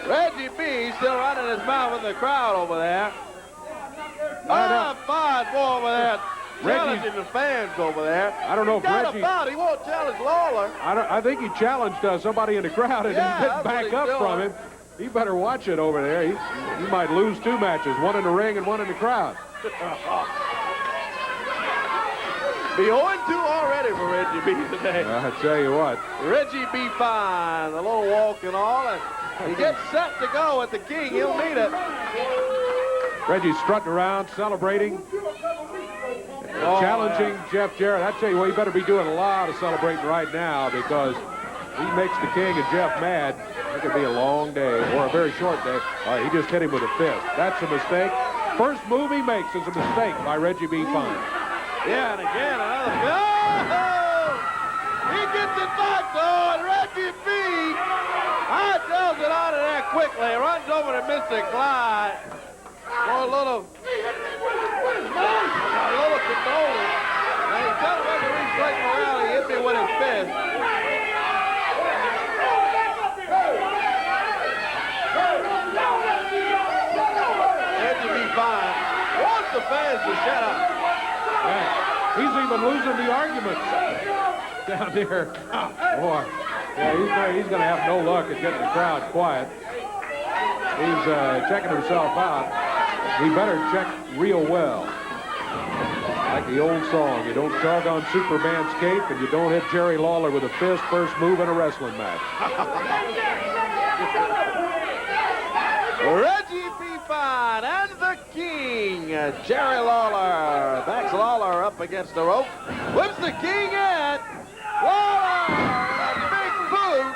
Reggie B. still running his mouth in the crowd over there. Fine boy over there. Challenging the fans over there. I don't know if Reggie... He won't challenge Lawler. I think he challenged somebody in the crowd and didn't back up from him. He better watch it over there. He might lose two matches, one in the ring and one in the crowd. Be 0-2 already for Reggie B. today. I tell you what. Reggie B. Fine, a little walk and all, and he gets set to go at the King. He'll need it. Reggie's strutting around, celebrating, challenging Jeff Jarrett. I tell you what, he better be doing a lot of celebrating right now because He makes the King and Jeff mad. It could be a long day or a very short day. All right, he just hit him with a fist. That's a mistake. First move he makes is a mistake by Reggie B. Fine. Yeah, and again, another. Oh! He gets it back, though, and Reggie B. tells it out of there quickly. Runs over to Mr. Clyde for a little condolence. Now, he tells referee Frank Morale he hit me with his fist. Reggie B. Fine wants the fans to shut up. Right. He's even losing the arguments down there. Boy, yeah, he's going to have no luck at getting the crowd quiet. He's checking himself out. He better check real well. Like the old song, you don't tug on Superman's cape and you don't hit Jerry Lawler with a fist first move in a wrestling match. Reggie B. Fine and the King, Jerry Lawler. Backs Lawler up against the rope. Whips the King in. Lawler, a big boot.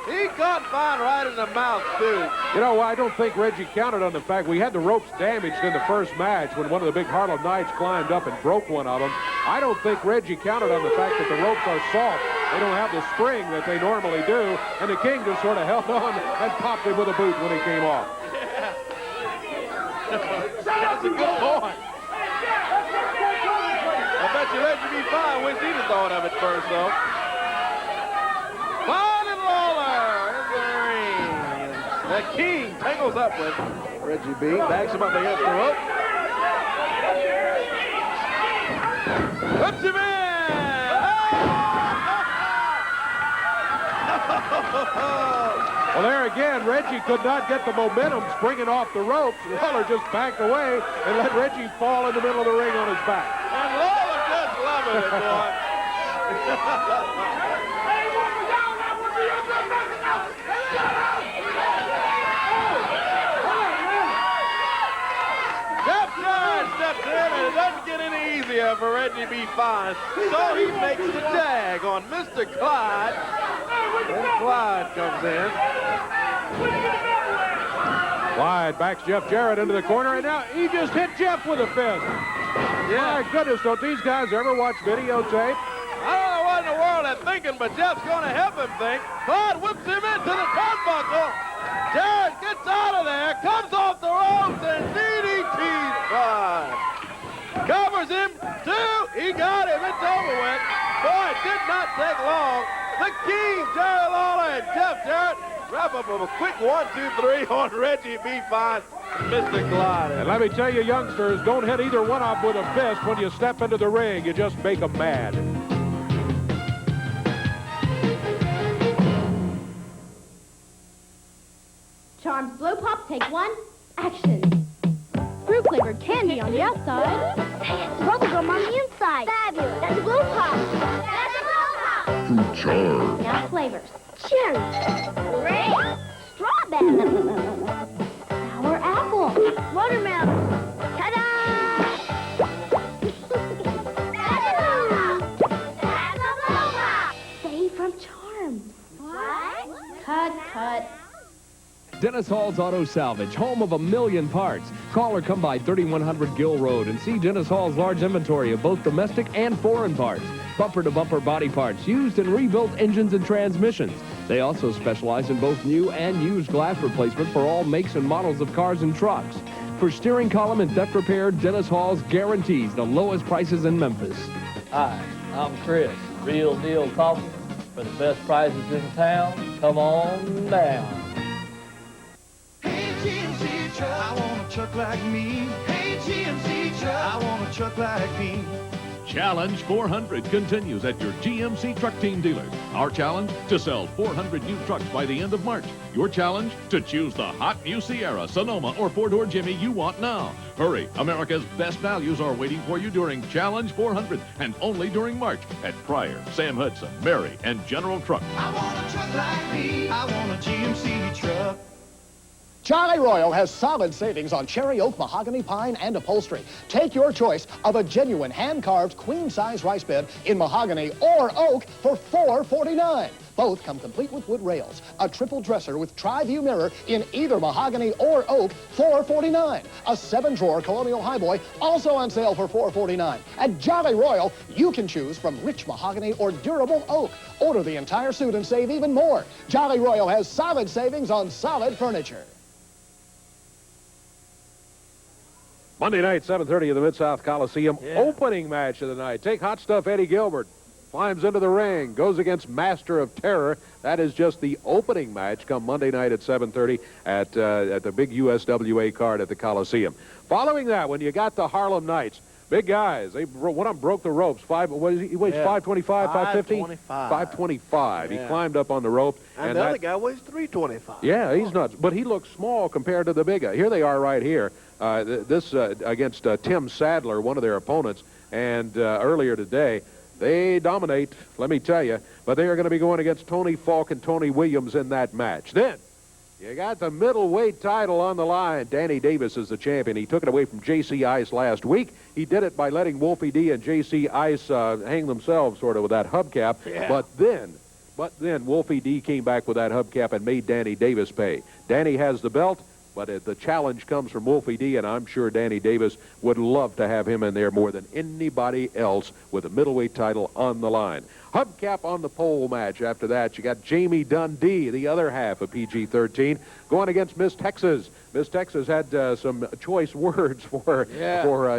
He caught Fine right in the mouth, too. You know, I don't think Reggie counted on the fact we had the ropes damaged in the first match when one of the big Harlem Knights climbed up and broke one of them. I don't think Reggie counted on the fact that the ropes are soft. They don't have the spring that they normally do, and the King just sort of held on and popped him with a boot when he came off. Yeah. That's a good point. I bet you Reggie B. Fine wished he'd have thought of it first, though. Fine and Lawler in the ring. The King tangles up with Reggie B. Backs him up against the rope. Puts him in. Well, there again, Reggie could not get the momentum springing off the ropes. Lawler just backed away and let Reggie fall in the middle of the ring on his back. And Lawler just loving it, boy. Jeff Jarrett steps in, and it doesn't get any easier for Reggie B. Fine. So he makes the tag on Mr. Clyde. And Clyde comes in. Clyde backs Jeff Jarrett into the corner, and now he just hit Jeff with a fist. Yeah. My goodness, don't these guys ever watch videotape? I don't know what in the world they're thinking, but Jeff's going to help him think. Clyde whips him into the turnbuckle. Jarrett gets out of there, comes off the ropes, and DDT's Clyde. Covers him, two. He got him. It's over with. Boy, it did not take long. The King, Jerry Lawler, and Jeff Jarrett wrap up with a quick 1, 2, 3 on Reggie B. Fine and Mr. Clyde. And let me tell you, youngsters, don't hit either one of them with a fist when you step into the ring. You just make them mad. Charms Blow Pop, take one, action. Fruit-flavored candy on the outside. Bubblegum on the inside. Fabulous. That's a Blow Pop. That's a Blow Pop. Fruit charm. Now flavors. Cherry. Grape. Strawberry. Sour apple. Watermelon. Ta-da! That's a Blow Pop. That's a Blow Pop. Say from Charms. What? Cut. Dennis Hall's Auto Salvage, home of 1 million parts. Call or come by 3100 Gill Road and see Dennis Hall's large inventory of both domestic and foreign parts. Bumper-to-bumper body parts, used and rebuilt engines and transmissions. They also specialize in both new and used glass replacement for all makes and models of cars and trucks. For steering column and theft repair, Dennis Hall's guarantees the lowest prices in Memphis. Hi, I'm Chris. Real Deal Coffee for the best prices in town. Come on down. GMC truck, I want a truck like me. Hey, GMC truck, I want a truck like me. Challenge 400 continues at your GMC truck team dealers. Our challenge, to sell 400 new trucks by the end of March. Your challenge, to choose the hot new Sierra, Sonoma, or four-door Jimmy you want now. Hurry, America's best values are waiting for you during Challenge 400 and only during March at Pryor, Sam Hudson, Mary, and General Truck. I want a truck like me. I want a GMC truck. Charlie Royal has solid savings on cherry oak, mahogany, pine, and upholstery. Take your choice of a genuine hand-carved queen-size rice bed in mahogany or oak for $4.49. Both come complete with wood rails. A triple dresser with tri-view mirror in either mahogany or oak, $449. A 7-drawer Colonial Highboy, also on sale for $449. At Jolly Royal, you can choose from rich mahogany or durable oak. Order the entire suit and save even more. Jolly Royal has solid savings on solid furniture. Monday night, 7:30 at the Mid-South Coliseum. Opening match of the night. Take Hot Stuff Eddie Gilbert. Climbs into the ring, goes against Master of Terror. That is just the opening match come Monday night at 7:30 at the big USWA card at the Coliseum. Following that, when you got the Harlem Knights, big guys. One of them broke the ropes. He weighs 525, 550? 525. He climbed up on the rope. And the other guy weighs 325. Yeah, he's nuts. But he looks small compared to the big guy. Here they are right here. This against Tim Sadler, one of their opponents. And earlier today, they dominate, let me tell you. But they are going to be going against Tony Falk and Tony Williams in that match. Then, you got the middleweight title on the line. Danny Davis is the champion. He took it away from J.C. Ice last week. He did it by letting Wolfie D and J.C. Ice hang themselves sort of with that hubcap. Yeah. But then Wolfie D came back with that hubcap and made Danny Davis pay. Danny has the belt, but the challenge comes from Wolfie D, and I'm sure Danny Davis would love to have him in there more than anybody else with a middleweight title on the line. Hubcap on the pole match. After that, you got Jamie Dundee, the other half of PG-13, going against Miss Texas. Miss Texas had some choice words for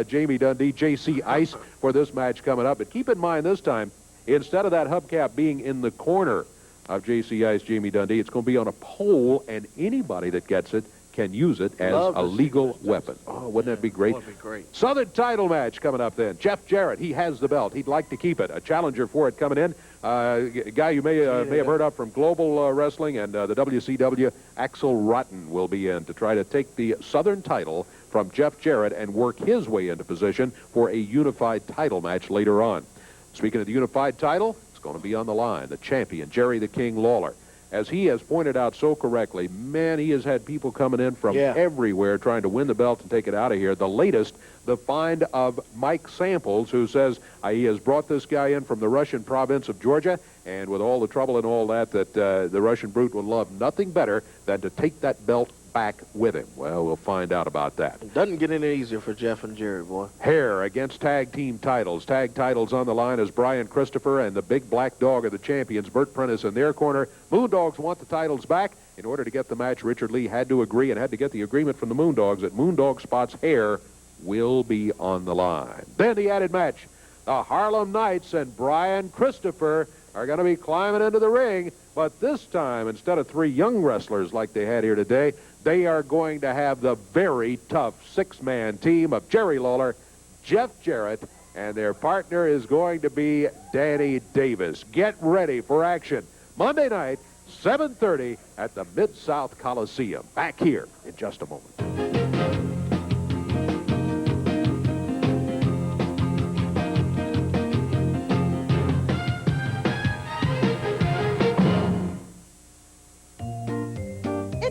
Jamie Dundee, J.C. Ice, for this match coming up. But keep in mind this time, instead of that hubcap being in the corner of J.C. Ice, Jamie Dundee, it's going to be on a pole, and anybody that gets it can use it as a legal weapon. Oh, wouldn't that be great? That would be great. Southern title match coming up then. Jeff Jarrett, he has the belt. He'd like to keep it. A challenger for it coming in. A guy you may have heard of from Global Wrestling and the WCW, Axel Rotten, will be in to try to take the Southern title from Jeff Jarrett and work his way into position for a unified title match later on. Speaking of the unified title, it's going to be on the line. The champion, Jerry the King Lawler. As he has pointed out so correctly, man, he has had people coming in from everywhere trying to win the belt and take it out of here. The latest, the find of Mike Samples, who says he has brought this guy in from the Russian province of Georgia, and with all the trouble and all that, the Russian brute would love nothing better than to take that belt back with him. Well, we'll find out about that. It doesn't get any easier for Jeff and Jerry, boy. Hair against tag team titles. Tag titles on the line as Brian Christopher and the big black dog of the champions, Bert Prentice, in their corner. Moondogs want the titles back. In order to get the match, Richard Lee had to agree and had to get the agreement from the Moondogs that Moondog Spot's hair will be on the line. Then the added match. The Harlem Knights and Brian Christopher are going to be climbing into the ring, but this time, instead of 3 young wrestlers like they had here today, they are going to have the very tough 6-man team of Jerry Lawler, Jeff Jarrett, and their partner is going to be Danny Davis. Get ready for action. Monday night, 7:30 at the Mid-South Coliseum. Back here in just a moment.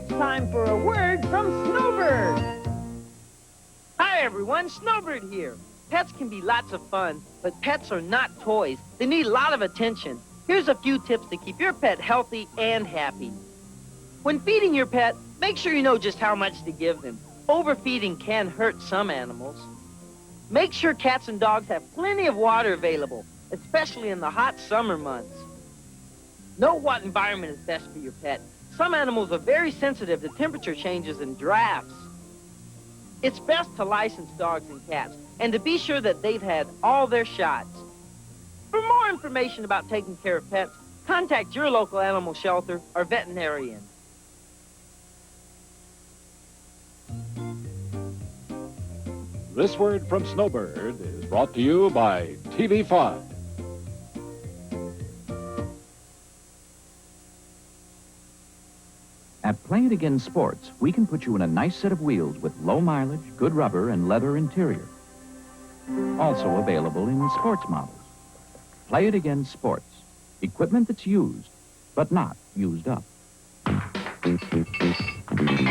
Time for a word from Snowbird. Hi everyone, Snowbird here. Pets can be lots of fun, but pets are not toys. They need a lot of attention. Here's a few tips to keep your pet healthy and happy. When feeding your pet, make sure you know just how much to give them. Overfeeding can hurt some animals. Make sure cats and dogs have plenty of water available, especially in the hot summer months. Know what environment is best for your pet. Some animals are very sensitive to temperature changes and drafts. It's best to license dogs and cats and to be sure that they've had all their shots. For more information about taking care of pets, contact your local animal shelter or veterinarian. This word from Snowbird is brought to you by TV5. At Play It Again Sports, we can put you in a nice set of wheels with low mileage, good rubber, and leather interior. Also available in sports models. Play It Again Sports. Equipment that's used, but not used up.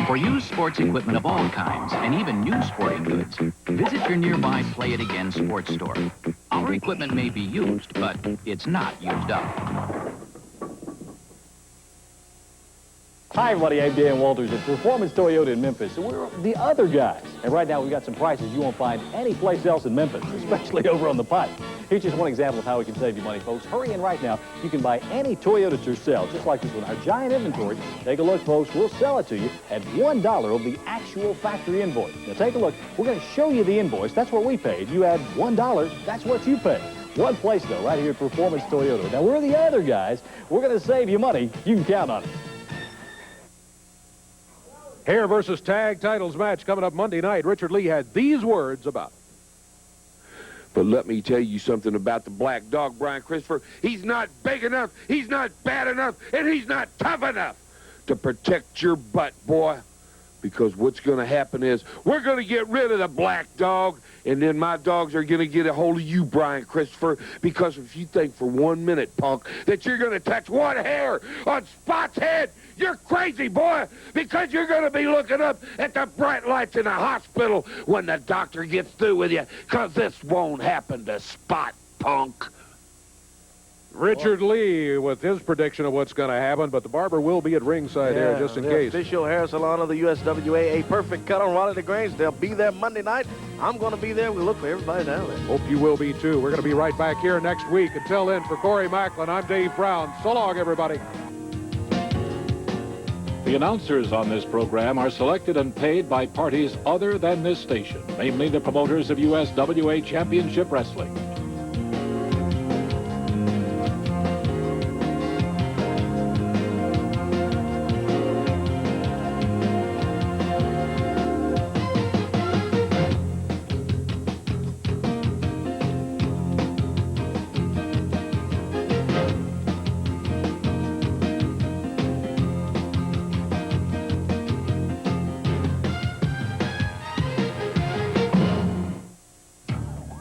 For used sports equipment of all kinds, and even new sporting goods, visit your nearby Play It Again sports store. Our equipment may be used, but it's not used up. Hi, everybody. I'm Dan Walters at Performance Toyota in Memphis. And we're the other guys. And right now, we've got some prices you won't find anyplace else in Memphis, especially over on the pike. Here's just one example of how we can save you money, folks. Hurry in right now. You can buy any Toyota Tercel, just like this one. Our giant inventory. Take a look, folks. We'll sell it to you at $1 of the actual factory invoice. Now, take a look. We're going to show you the invoice. That's what we paid. You add $1, that's what you pay. One place, though, right here at Performance Toyota. Now, we're the other guys. We're going to save you money. You can count on it. Hair versus tag titles match coming up Monday night. Richard Lee had these words about it. But let me tell you something about the black dog, Brian Christopher. He's not big enough, he's not bad enough, and he's not tough enough to protect your butt, boy. Because what's going to happen is we're going to get rid of the black dog, and then my dogs are going to get a hold of you, Brian Christopher, because if you think for 1 minute, punk, that you're going to touch one hair on Spot's head, you're crazy, boy, because you're going to be looking up at the bright lights in the hospital when the doctor gets through with you, because this won't happen to Spot, punk. Richard Lee with his prediction of what's going to happen, but the barber will be at ringside there just in the case. Official hair salon of the USWA, a perfect cut on Raleigh LaGrange. They'll be there Monday night. I'm going to be there. We look for everybody down there. Hope you will be, too. We're going to be right back here next week. Until then, for Corey Macklin, I'm Dave Brown. So long, everybody. The announcers on this program are selected and paid by parties other than this station, namely the promoters of USWA Championship Wrestling.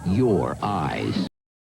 Your eyes